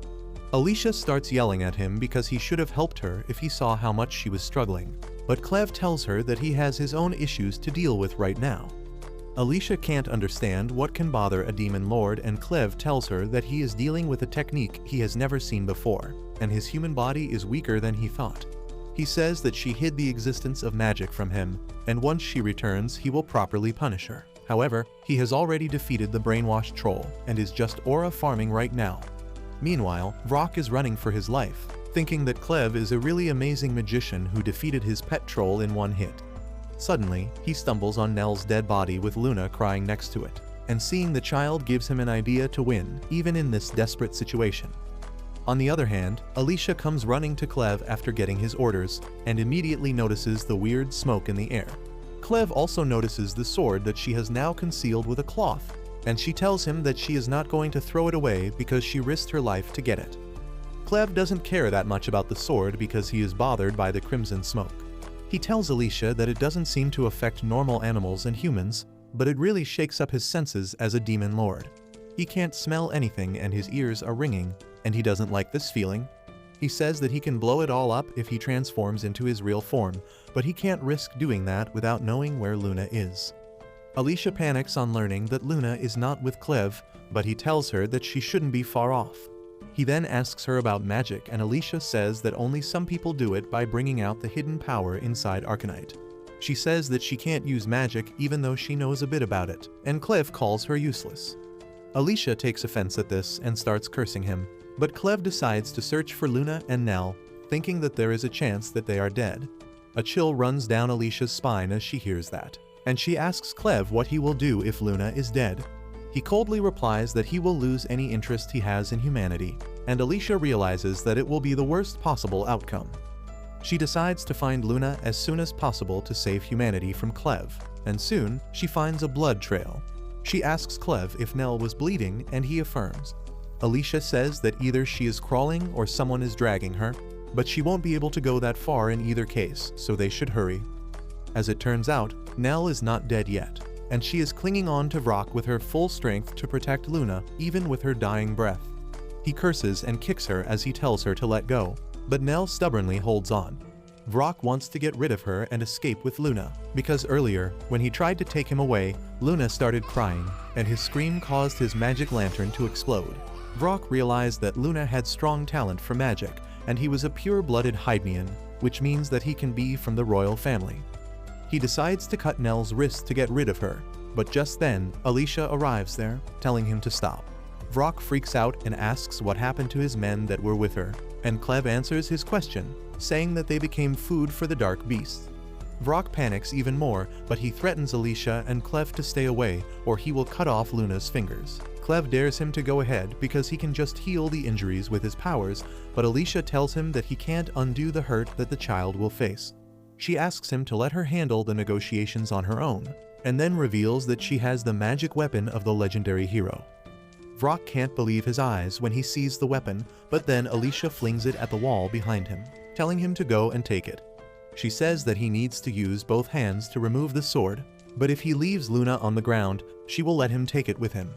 Alicia starts yelling at him because he should have helped her if he saw how much she was struggling, but Clev tells her that he has his own issues to deal with right now. Alicia can't understand what can bother a demon lord, and Clev tells her that he is dealing with a technique he has never seen before, and his human body is weaker than he thought. He says that she hid the existence of magic from him, and once she returns, he will properly punish her. However, he has already defeated the brainwashed troll, and is just aura farming right now. Meanwhile, Vrock is running for his life, thinking that Clev is a really amazing magician who defeated his pet troll in one hit. Suddenly, he stumbles on Nell's dead body with Luna crying next to it, and seeing the child gives him an idea to win, even in this desperate situation. On the other hand, Alicia comes running to Clev after getting his orders, and immediately notices the weird smoke in the air. Clev also notices the sword that she has now concealed with a cloth, and she tells him that she is not going to throw it away because she risked her life to get it. Clev doesn't care that much about the sword because he is bothered by the crimson smoke. He tells Alicia that it doesn't seem to affect normal animals and humans, but it really shakes up his senses as a demon lord. He can't smell anything and his ears are ringing, and he doesn't like this feeling. He says that he can blow it all up if he transforms into his real form, but he can't risk doing that without knowing where Luna is. Alicia panics on learning that Luna is not with Clev, but he tells her that she shouldn't be far off. He then asks her about magic, and Alicia says that only some people do it by bringing out the hidden power inside Arcanite. She says that she can't use magic even though she knows a bit about it, and Clev calls her useless. Alicia takes offense at this and starts cursing him, but Clev decides to search for Luna and Nell, thinking that there is a chance that they are dead. A chill runs down Alicia's spine as she hears that, and she asks Clev what he will do if Luna is dead. He coldly replies that he will lose any interest he has in humanity, and Alicia realizes that it will be the worst possible outcome. She decides to find Luna as soon as possible to save humanity from Clev, and soon she finds a blood trail. She asks Clev if Nell was bleeding, and he affirms. Alicia says that either she is crawling or someone is dragging her, but she won't be able to go that far in either case, so they should hurry. As it turns out, Nell is not dead yet, and she is clinging on to Vrock with her full strength to protect Luna, even with her dying breath. He curses and kicks her as he tells her to let go, but Nell stubbornly holds on. Vrock wants to get rid of her and escape with Luna, because earlier, when he tried to take him away, Luna started crying, and his scream caused his magic lantern to explode. Vrock realized that Luna had strong talent for magic, and he was a pure-blooded Hydnian, which means that he can be from the royal family. He decides to cut Nell's wrist to get rid of her, but just then, Alicia arrives there, telling him to stop. Vrock freaks out and asks what happened to his men that were with her, and Clev answers his question, saying that they became food for the dark beasts. Vrock panics even more, but he threatens Alicia and Clev to stay away, or he will cut off Luna's fingers. Clev dares him to go ahead because he can just heal the injuries with his powers, but Alicia tells him that he can't undo the hurt that the child will face. She asks him to let her handle the negotiations on her own, and then reveals that she has the magic weapon of the legendary hero. Vrock can't believe his eyes when he sees the weapon, but then Alicia flings it at the wall behind him, telling him to go and take it. She says that he needs to use both hands to remove the sword, but if he leaves Luna on the ground, she will let him take it with him.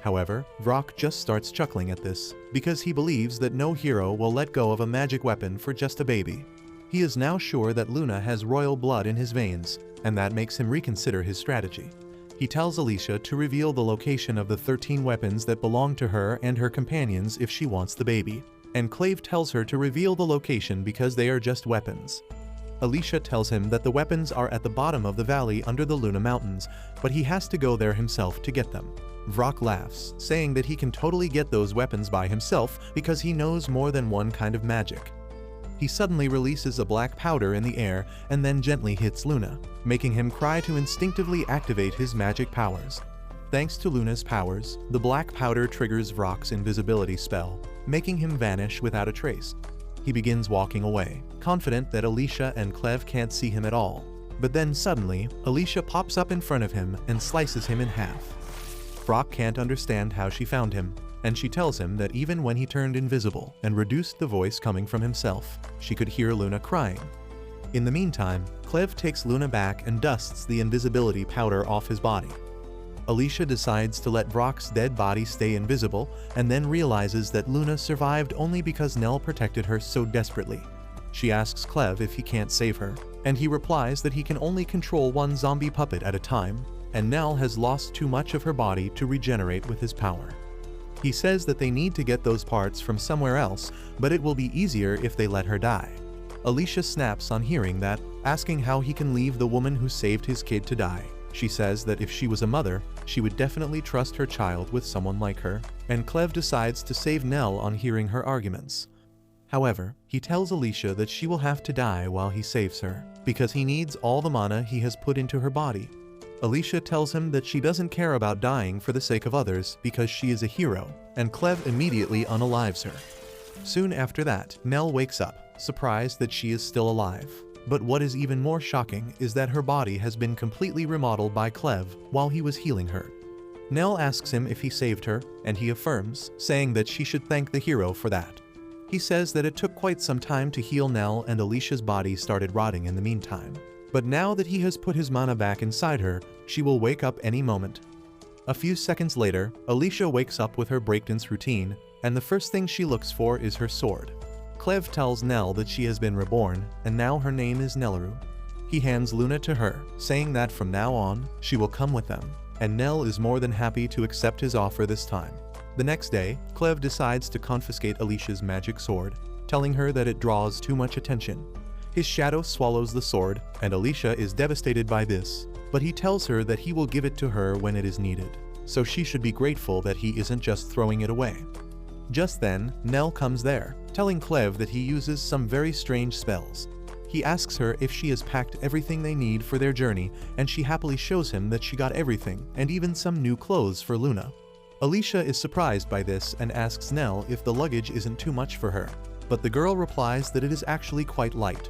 However, Vrock just starts chuckling at this, because he believes that no hero will let go of a magic weapon for just a baby. He is now sure that Luna has royal blood in his veins, and that makes him reconsider his strategy. He tells Alicia to reveal the location of the 13 weapons that belong to her and her companions if she wants the baby. and Clave tells her to reveal the location because they are just weapons. Alicia tells him that the weapons are at the bottom of the valley under the Luna Mountains, but he has to go there himself to get them. Vrock laughs, saying that he can totally get those weapons by himself because he knows more than one kind of magic. He suddenly releases a black powder in the air and then gently hits Luna, making him cry to instinctively activate his magic powers. Thanks to Luna's powers, the black powder triggers Vrock's invisibility spell, making him vanish without a trace. He begins walking away, confident that Alicia and Clave can't see him at all. But then suddenly, Alicia pops up in front of him and slices him in half. Vrock can't understand how she found him, and she tells him that even when he turned invisible and reduced the voice coming from himself, she could hear Luna crying. In the meantime, Clave takes Luna back and dusts the invisibility powder off his body. Alicia decides to let Vrock's dead body stay invisible and then realizes that Luna survived only because Nell protected her so desperately. She asks Clave if he can't save her, and he replies that he can only control one zombie puppet at a time, and Nell has lost too much of her body to regenerate with his power. He says that they need to get those parts from somewhere else, but it will be easier if they let her die. Alicia snaps on hearing that, asking how he can leave the woman who saved his kid to die. She says that if she was a mother, she would definitely trust her child with someone like her, and Clave decides to save Nell on hearing her arguments. However, he tells Alicia that she will have to die while he saves her, because he needs all the mana he has put into her body. Alicia tells him that she doesn't care about dying for the sake of others because she is a hero, and Clave immediately unalives her. Soon after that, Nell wakes up, surprised that she is still alive. But what is even more shocking is that her body has been completely remodeled by Clave while he was healing her. Nell asks him if he saved her, and he affirms, saying that she should thank the hero for that. He says that it took quite some time to heal Nell and Alicia's body started rotting in the meantime. But now that he has put his mana back inside her, she will wake up any moment. A few seconds later, Alicia wakes up with her breakdance routine, and the first thing she looks for is her sword. Clave tells Nell that she has been reborn, and now her name is Nellaru. He hands Luna to her, saying that from now on, she will come with them, and Nell is more than happy to accept his offer this time. The next day, Clave decides to confiscate Alicia's magic sword, telling her that it draws too much attention. His shadow swallows the sword, and Alicia is devastated by this, but he tells her that he will give it to her when it is needed, so she should be grateful that he isn't just throwing it away. Just then, Nell comes there, telling Clave that he uses some very strange spells. He asks her if she has packed everything they need for their journey, and she happily shows him that she got everything, and even some new clothes for Luna. Alicia is surprised by this and asks Nell if the luggage isn't too much for her, but the girl replies that it is actually quite light.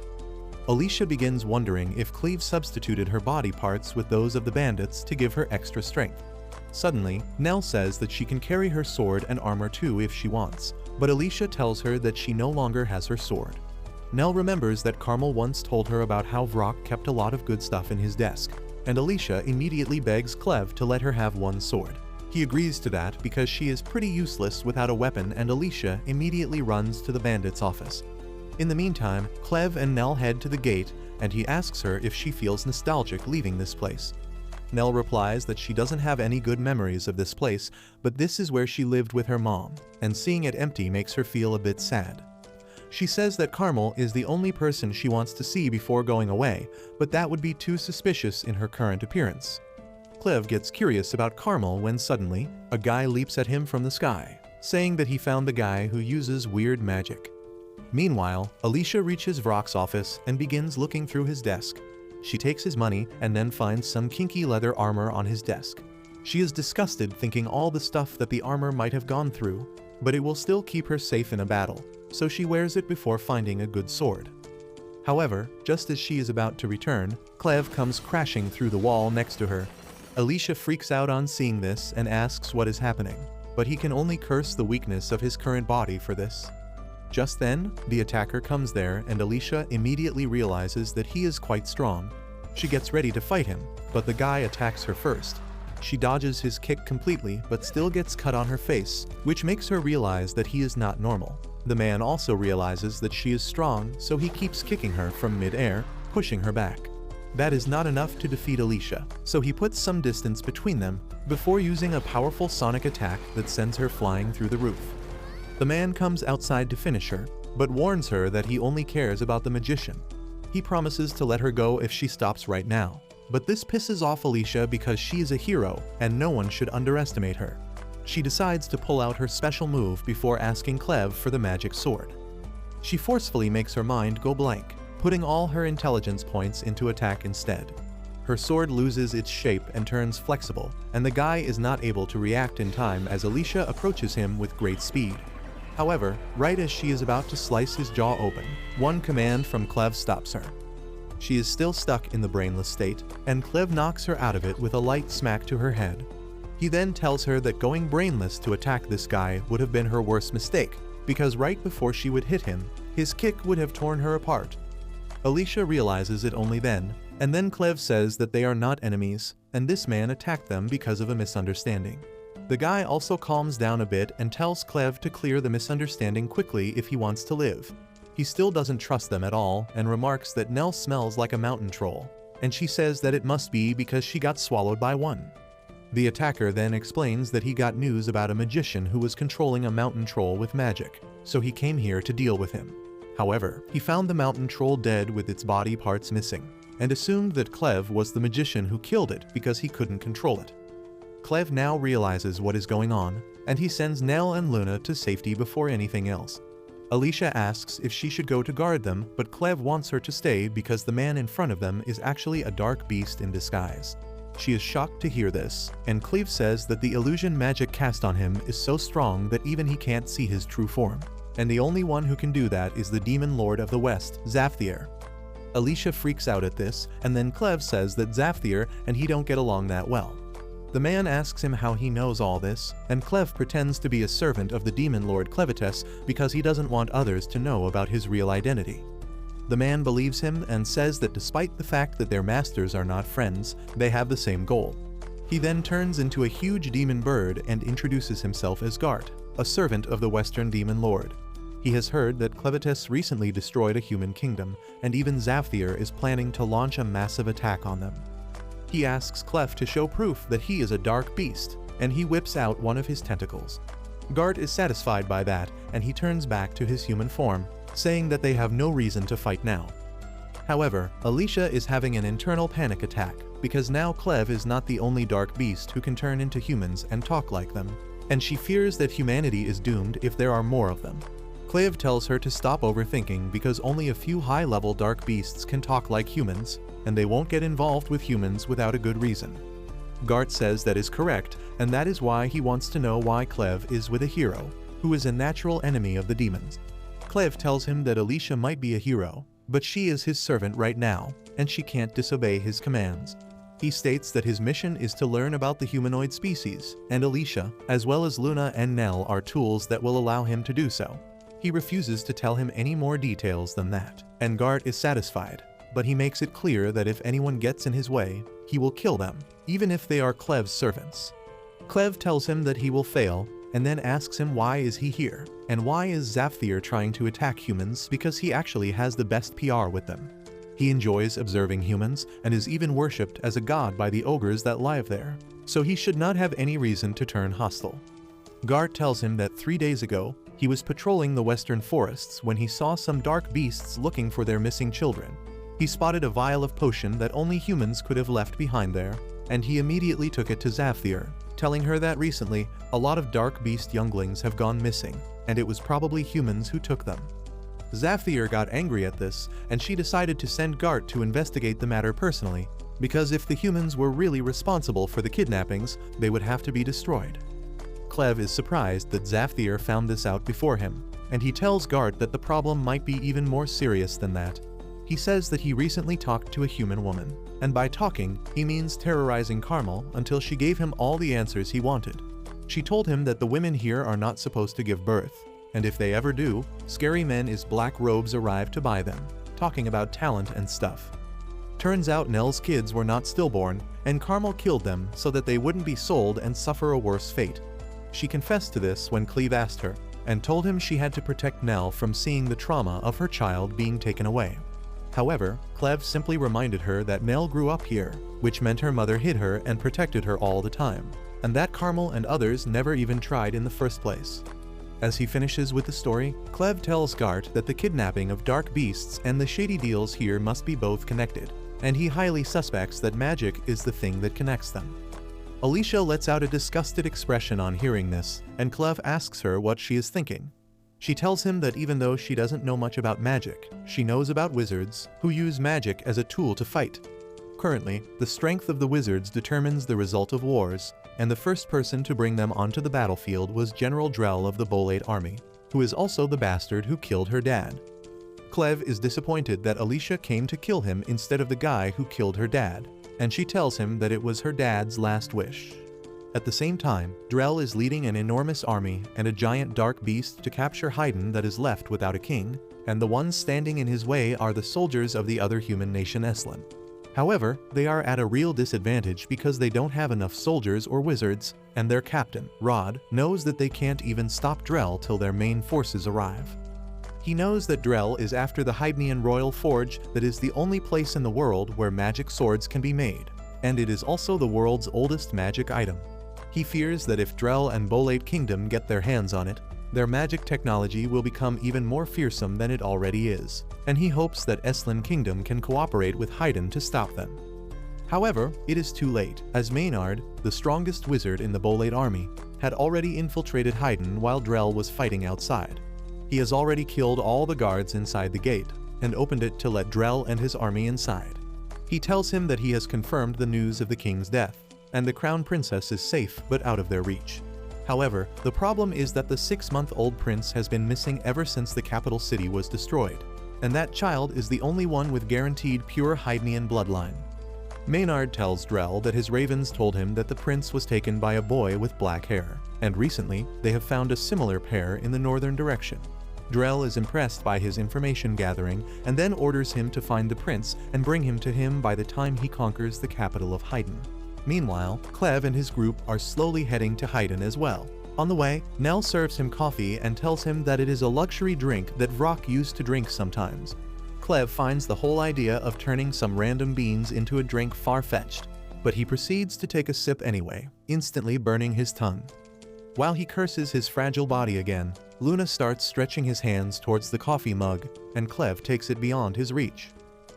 Alicia begins wondering if Clave substituted her body parts with those of the bandits to give her extra strength. Suddenly, Nell says that she can carry her sword and armor too if she wants, but Alicia tells her that she no longer has her sword. Nell remembers that Carmel once told her about how Vrock kept a lot of good stuff in his desk, and Alicia immediately begs Clave to let her have one sword. He agrees to that because she is pretty useless without a weapon, and Alicia immediately runs to the bandit's office. In the meantime, Clave and Nell head to the gate, and he asks her if she feels nostalgic leaving this place. Nell replies that she doesn't have any good memories of this place, but this is where she lived with her mom, and seeing it empty makes her feel a bit sad. She says that Carmel is the only person she wants to see before going away, but that would be too suspicious in her current appearance. Clave gets curious about Carmel when suddenly, a guy leaps at him from the sky, saying that he found the guy who uses weird magic. Meanwhile, Alicia reaches Vrock's office and begins looking through his desk. She takes his money and then finds some kinky leather armor on his desk. She is disgusted thinking all the stuff that the armor might have gone through, but it will still keep her safe in a battle, so she wears it before finding a good sword. However, just as she is about to return, Clave comes crashing through the wall next to her. Alicia freaks out on seeing this and asks what is happening, but he can only curse the weakness of his current body for this. Just then, the attacker comes there and Alicia immediately realizes that he is quite strong. She gets ready to fight him, but the guy attacks her first. She dodges his kick completely but still gets cut on her face, which makes her realize that he is not normal. The man also realizes that she is strong, so he keeps kicking her from mid-air, pushing her back. That is not enough to defeat Alicia, so he puts some distance between them before using a powerful sonic attack that sends her flying through the roof. The man comes outside to finish her, but warns her that he only cares about the magician. He promises to let her go if she stops right now. But this pisses off Alicia because she is a hero and no one should underestimate her. She decides to pull out her special move before asking Cleve for the magic sword. She forcefully makes her mind go blank, putting all her intelligence points into attack instead. Her sword loses its shape and turns flexible, and the guy is not able to react in time as Alicia approaches him with great speed. However, right as she is about to slice his jaw open, one command from Cleve stops her. She is still stuck in the brainless state, and Cleve knocks her out of it with a light smack to her head. He then tells her that going brainless to attack this guy would have been her worst mistake, because right before she would hit him, his kick would have torn her apart. Alicia realizes it only then, and then Cleve says that they are not enemies, and this man attacked them because of a misunderstanding. The guy also calms down a bit and tells Cleve to clear the misunderstanding quickly if he wants to live. He still doesn't trust them at all and remarks that Nell smells like a mountain troll, and she says that it must be because she got swallowed by one. The attacker then explains that he got news about a magician who was controlling a mountain troll with magic, so he came here to deal with him. However, he found the mountain troll dead with its body parts missing, and assumed that Cleve was the magician who killed it because he couldn't control it. Cleve now realizes what is going on, and he sends Nell and Luna to safety before anything else. Alicia asks if she should go to guard them, but Cleve wants her to stay because the man in front of them is actually a dark beast in disguise. She is shocked to hear this, and Cleve says that the illusion magic cast on him is so strong that even he can't see his true form, and the only one who can do that is the demon lord of the west, Zaphthier. Alicia freaks out at this, and then Cleve says that Zaphthier and he don't get along that well. The man asks him how he knows all this, and Cleve pretends to be a servant of the demon lord Clevitus because he doesn't want others to know about his real identity. The man believes him and says that despite the fact that their masters are not friends, they have the same goal. He then turns into a huge demon bird and introduces himself as Gart, a servant of the Western Demon Lord. He has heard that Clevitus recently destroyed a human kingdom, and even Zaphthier is planning to launch a massive attack on them. He asks Cleve to show proof that he is a dark beast, and he whips out one of his tentacles. Gart is satisfied by that, and he turns back to his human form, saying that they have no reason to fight now. However, Alicia is having an internal panic attack, because now Cleve is not the only dark beast who can turn into humans and talk like them, and she fears that humanity is doomed if there are more of them. Cleve tells her to stop overthinking because only a few high-level dark beasts can talk like humans, and they won't get involved with humans without a good reason. Gart says that is correct, and that is why he wants to know why Cleve is with a hero, who is a natural enemy of the demons. Cleve tells him that Alicia might be a hero, but she is his servant right now, and she can't disobey his commands. He states that his mission is to learn about the humanoid species, and Alicia, as well as Luna and Nell, are tools that will allow him to do so. He refuses to tell him any more details than that, and Gart is satisfied, but he makes it clear that if anyone gets in his way, he will kill them, even if they are Cleve's servants. Cleve tells him that he will fail, and then asks him why is he here, and why is Zaphthier trying to attack humans because he actually has the best PR with them. He enjoys observing humans, and is even worshipped as a god by the ogres that live there, so he should not have any reason to turn hostile. Gart tells him that 3 days ago, he was patrolling the western forests when he saw some dark beasts looking for their missing children. He spotted a vial of potion that only humans could have left behind there, and he immediately took it to Zaphthier, telling her that recently, a lot of dark beast younglings have gone missing, and it was probably humans who took them. Zaphthier got angry at this, and she decided to send Gart to investigate the matter personally, because if the humans were really responsible for the kidnappings, they would have to be destroyed. Cleve is surprised that Zaphthier found this out before him, and he tells Gart that the problem might be even more serious than that. He says that he recently talked to a human woman, and by talking, he means terrorizing Carmel until she gave him all the answers he wanted. She told him that the women here are not supposed to give birth, and if they ever do, scary men in black robes arrive to buy them, talking about talent and stuff. Turns out Nell's kids were not stillborn, and Carmel killed them so that they wouldn't be sold and suffer a worse fate. She confessed to this when Cleve asked her, and told him she had to protect Nell from seeing the trauma of her child being taken away. However, Cleve simply reminded her that Nell grew up here, which meant her mother hid her and protected her all the time, and that Carmel and others never even tried in the first place. As he finishes with the story, Clev tells Gart that the kidnapping of dark beasts and the shady deals here must be both connected, and he highly suspects that magic is the thing that connects them. Alicia lets out a disgusted expression on hearing this, and Clev asks her what she is thinking. She tells him that even though she doesn't know much about magic, she knows about wizards who use magic as a tool to fight. Currently, the strength of the wizards determines the result of wars, and the first person to bring them onto the battlefield was General Drell of the Bolate army, who is also the bastard who killed her dad. Clev is disappointed that Alicia came to kill him instead of the guy who killed her dad, and she tells him that it was her dad's last wish. At the same time, Drell is leading an enormous army and a giant dark beast to capture Haydn that is left without a king, and the ones standing in his way are the soldiers of the other human nation Eslan. However, they are at a real disadvantage because they don't have enough soldiers or wizards, and their captain, Rod, knows that they can't even stop Drell till their main forces arrive. He knows that Drell is after the Haydnian royal forge that is the only place in the world where magic swords can be made, and it is also the world's oldest magic item. He fears that if Drell and Bolate Kingdom get their hands on it, their magic technology will become even more fearsome than it already is, and he hopes that Eslan Kingdom can cooperate with Haydn to stop them. However, it is too late, as Maynard, the strongest wizard in the Bolate army, had already infiltrated Haydn while Drell was fighting outside. He has already killed all the guards inside the gate, and opened it to let Drell and his army inside. He tells him that he has confirmed the news of the king's death, and the crown princess is safe but out of their reach. However, the problem is that the 6-month-old prince has been missing ever since the capital city was destroyed, and that child is the only one with guaranteed pure Haydnian bloodline. Maynard tells Drell that his ravens told him that the prince was taken by a boy with black hair, and recently they have found a similar pair in the northern direction. Drell is impressed by his information gathering and then orders him to find the prince and bring him to him by the time he conquers the capital of Haydn. Meanwhile, Clev and his group are slowly heading to Haydn as well. On the way, Nell serves him coffee and tells him that it is a luxury drink that Vrock used to drink sometimes. Clev finds the whole idea of turning some random beans into a drink far-fetched, but he proceeds to take a sip anyway, instantly burning his tongue. While he curses his fragile body again, Luna starts stretching his hands towards the coffee mug, and Clev takes it beyond his reach.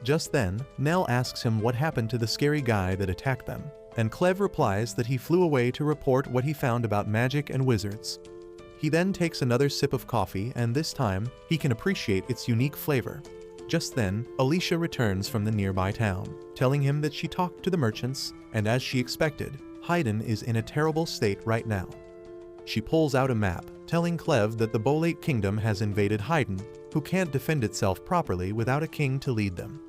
Just then, Nell asks him what happened to the scary guy that attacked them, and Clev replies that he flew away to report what he found about magic and wizards. He then takes another sip of coffee, and this time, he can appreciate its unique flavor. Just then, Alicia returns from the nearby town, telling him that she talked to the merchants, and as she expected, Haydn is in a terrible state right now. She pulls out a map, telling Clev that the Bolate Kingdom has invaded Haydn, who can't defend itself properly without a king to lead them.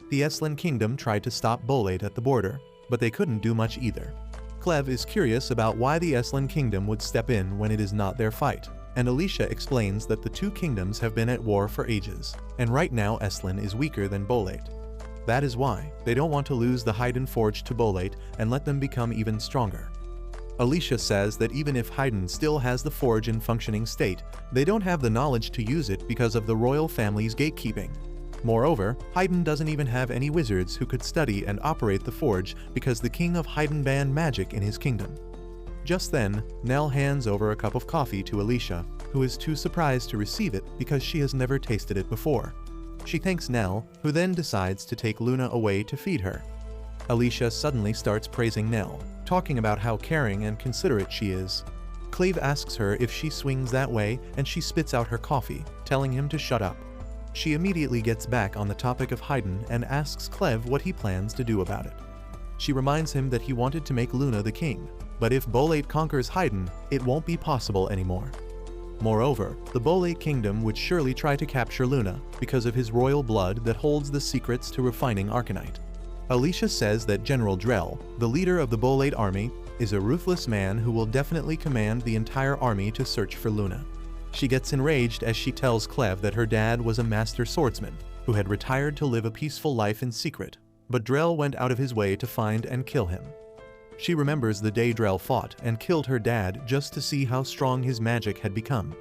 The Eslan Kingdom tried to stop Bolate at the border, but they couldn't do much either. Clev is curious about why the Eslan Kingdom would step in when it is not their fight, and Alicia explains that the two kingdoms have been at war for ages, and right now Eslan is weaker than Bolate. That is why they don't want to lose the Haydn Forge to Bolate and let them become even stronger. Alicia says that even if Haydn still has the forge in functioning state, they don't have the knowledge to use it because of the royal family's gatekeeping. Moreover, Haydn doesn't even have any wizards who could study and operate the forge because the king of Haydn banned magic in his kingdom. Just then, Nell hands over a cup of coffee to Alicia, who is too surprised to receive it because she has never tasted it before. She thanks Nell, who then decides to take Luna away to feed her. Alicia suddenly starts praising Nell, talking about how caring and considerate she is. Clev asks her if she swings that way, and she spits out her coffee, telling him to shut up. She immediately gets back on the topic of Haydn and asks Clev what he plans to do about it. She reminds him that he wanted to make Luna the king, but if Bolate conquers Haydn, it won't be possible anymore. Moreover, the Bolate Kingdom would surely try to capture Luna because of his royal blood that holds the secrets to refining Arcanite. Alicia says that General Drell, the leader of the Bolate army, is a ruthless man who will definitely command the entire army to search for Luna. She gets enraged as she tells Clev that her dad was a master swordsman who had retired to live a peaceful life in secret, but Drell went out of his way to find and kill him. She remembers the day Drell fought and killed her dad just to see how strong his magic had become.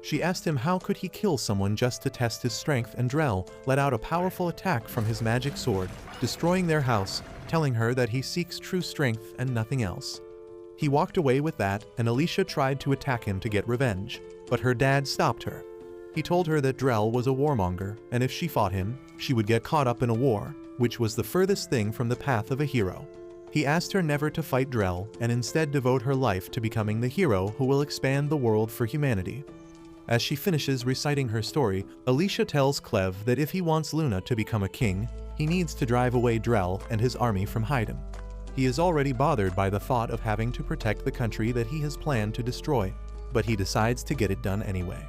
She asked him how could he kill someone just to test his strength, and Drell let out a powerful attack from his magic sword, destroying their house, telling her that he seeks true strength and nothing else. He walked away with that, and Alicia tried to attack him to get revenge, but her dad stopped her. He told her that Drell was a warmonger, and if she fought him, she would get caught up in a war, which was the furthest thing from the path of a hero. He asked her never to fight Drell and instead devote her life to becoming the hero who will expand the world for humanity. As she finishes reciting her story, Alicia tells Clev that if he wants Luna to become a king, he needs to drive away Drell and his army from Haydn. He is already bothered by the thought of having to protect the country that he has planned to destroy, but he decides to get it done anyway.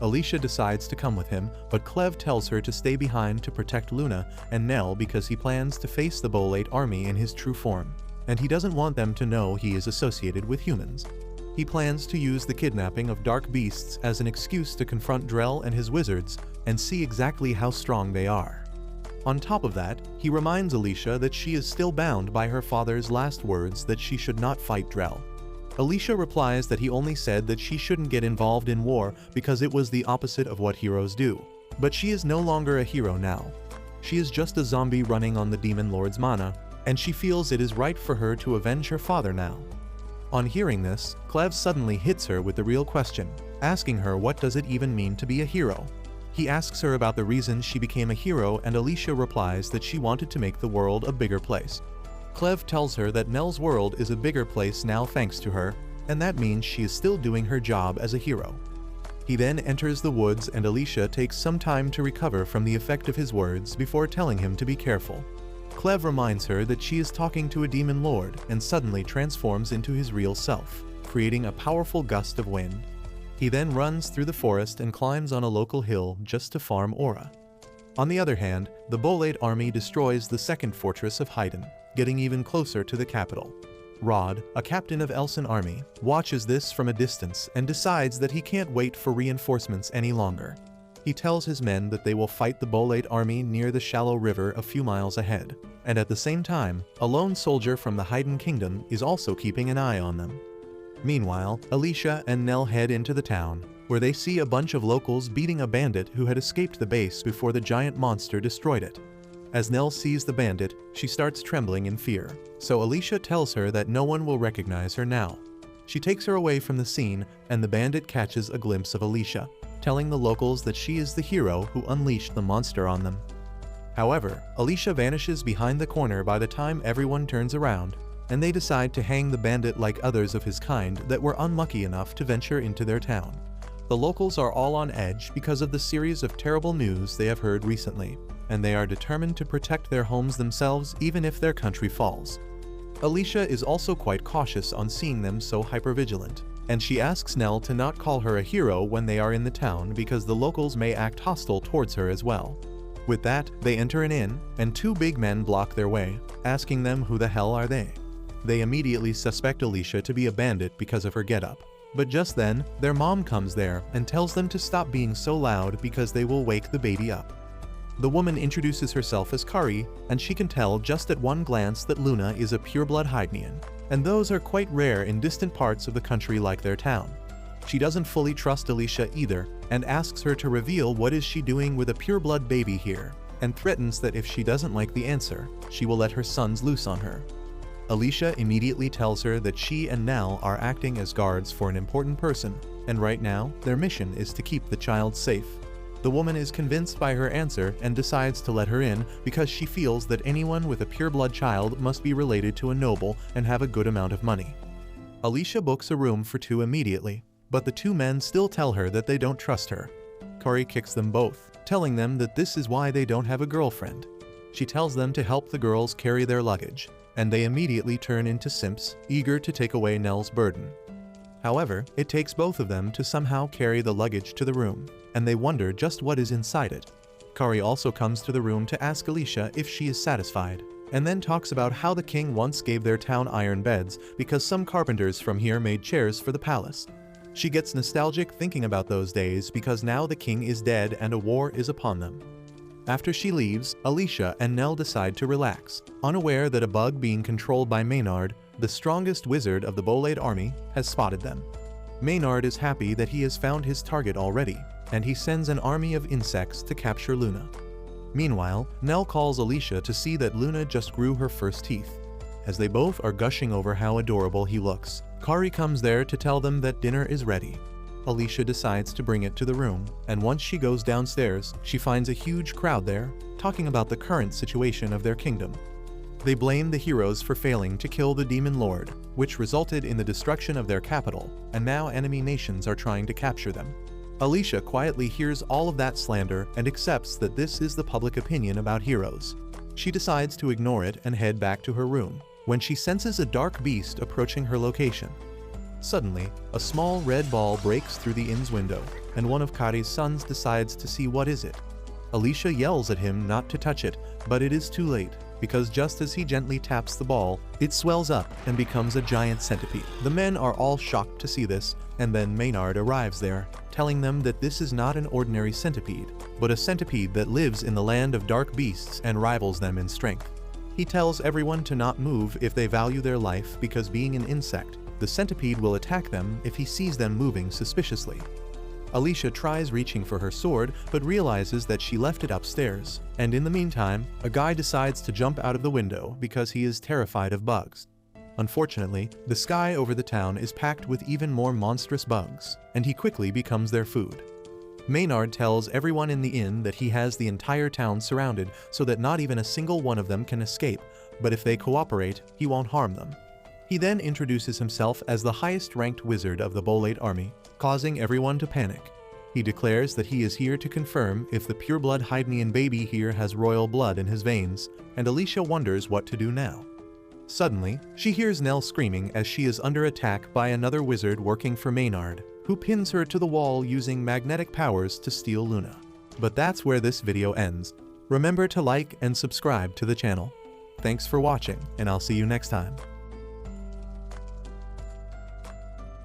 Alicia decides to come with him, but Clev tells her to stay behind to protect Luna and Nell because he plans to face the Bolate army in his true form, and he doesn't want them to know he is associated with humans. He plans to use the kidnapping of dark beasts as an excuse to confront Drell and his wizards and see exactly how strong they are. On top of that, he reminds Alicia that she is still bound by her father's last words that she should not fight Drell. Alicia replies that he only said that she shouldn't get involved in war because it was the opposite of what heroes do. But she is no longer a hero now. She is just a zombie running on the Demon Lord's mana, and she feels it is right for her to avenge her father now. On hearing this, Clev suddenly hits her with the real question, asking her what does it even mean to be a hero. He asks her about the reason she became a hero, and Alicia replies that she wanted to make the world a bigger place. Clev tells her that Nell's world is a bigger place now thanks to her, and that means she is still doing her job as a hero. He then enters the woods, and Alicia takes some time to recover from the effect of his words before telling him to be careful. Clev reminds her that she is talking to a demon lord and suddenly transforms into his real self, creating a powerful gust of wind. He then runs through the forest and climbs on a local hill just to farm aura. On the other hand, the Bolate army destroys the second fortress of Haydn, getting even closer to the capital. Rod, a captain of Elson army, watches this from a distance and decides that he can't wait for reinforcements any longer. He tells his men that they will fight the Bolate army near the shallow river a few miles ahead, and at the same time, a lone soldier from the Haydn kingdom is also keeping an eye on them. Meanwhile, Alicia and Nell head into the town, where they see a bunch of locals beating a bandit who had escaped the base before the giant monster destroyed it. As Nell sees the bandit, she starts trembling in fear, so Alicia tells her that no one will recognize her now. She takes her away from the scene, and the bandit catches a glimpse of Alicia, telling the locals that she is the hero who unleashed the monster on them. However, Alicia vanishes behind the corner by the time everyone turns around, and they decide to hang the bandit like others of his kind that were unlucky enough to venture into their town. The locals are all on edge because of the series of terrible news they have heard recently, and they are determined to protect their homes themselves even if their country falls. Alicia is also quite cautious on seeing them so hypervigilant, and she asks Nell to not call her a hero when they are in the town because the locals may act hostile towards her as well. With that, they enter an inn, and two big men block their way, asking them who the hell are they. They immediately suspect Alicia to be a bandit because of her getup. But just then, their mom comes there and tells them to stop being so loud because they will wake the baby up. The woman introduces herself as Kari, and she can tell just at one glance that Luna is a pureblood Haydnian, and those are quite rare in distant parts of the country like their town. She doesn't fully trust Alicia either, and asks her to reveal what is she doing with a pureblood baby here, and threatens that if she doesn't like the answer, she will let her sons loose on her. Alicia immediately tells her that she and Nell are acting as guards for an important person, and right now, their mission is to keep the child safe. The woman is convinced by her answer and decides to let her in because she feels that anyone with a pureblood child must be related to a noble and have a good amount of money. Alicia books a room for two immediately, but the two men still tell her that they don't trust her. Kari kicks them both, telling them that this is why they don't have a girlfriend. She tells them to help the girls carry their luggage, and they immediately turn into simps, eager to take away Nell's burden. However, it takes both of them to somehow carry the luggage to the room, and they wonder just what is inside it. Kari also comes to the room to ask Alicia if she is satisfied, and then talks about how the king once gave their town iron beds because some carpenters from here made chairs for the palace. She gets nostalgic thinking about those days because now the king is dead and a war is upon them. After she leaves, Alicia and Nell decide to relax, unaware that a bug being controlled by Maynard, the strongest wizard of the Bolate army, has spotted them. Maynard is happy that he has found his target already, and he sends an army of insects to capture Luna. Meanwhile, Nell calls Alicia to see that Luna just grew her first teeth. as they both are gushing over how adorable he looks. Kari comes there to tell them that dinner is ready. Alicia decides to bring it to the room, and once she goes downstairs, she finds a huge crowd there, talking about the current situation of their kingdom. They blame the heroes for failing to kill the demon lord, which resulted in the destruction of their capital, and now enemy nations are trying to capture them. Alicia quietly hears all of that slander and accepts that this is the public opinion about heroes. She decides to ignore it and head back to her room, when she senses a dark beast approaching her location. Suddenly, a small red ball breaks through the inn's window, and one of Kari's sons decides to see what is it. Alicia yells at him not to touch it, but it is too late, because just as he gently taps the ball, it swells up and becomes a giant centipede. The men are all shocked to see this, and then Maynard arrives there, telling them that this is not an ordinary centipede, but a centipede that lives in the land of dark beasts and rivals them in strength. He tells everyone to not move if they value their life because being an insect, the centipede will attack them if he sees them moving suspiciously. Alicia tries reaching for her sword, but realizes that she left it upstairs, and in the meantime, a guy decides to jump out of the window because he is terrified of bugs. Unfortunately, the sky over the town is packed with even more monstrous bugs, and he quickly becomes their food. Maynard tells everyone in the inn that he has the entire town surrounded so that not even a single one of them can escape, but if they cooperate, he won't harm them. He then introduces himself as the highest-ranked wizard of the Bolate army, causing everyone to panic. He declares that he is here to confirm if the pureblood Hydnian baby here has royal blood in his veins, and Alicia wonders what to do now. Suddenly, she hears Nell screaming as she is under attack by another wizard working for Maynard, who pins her to the wall using magnetic powers to steal Luna. But that's where this video ends. Remember to like and subscribe to the channel. Thanks for watching, and I'll see you next time.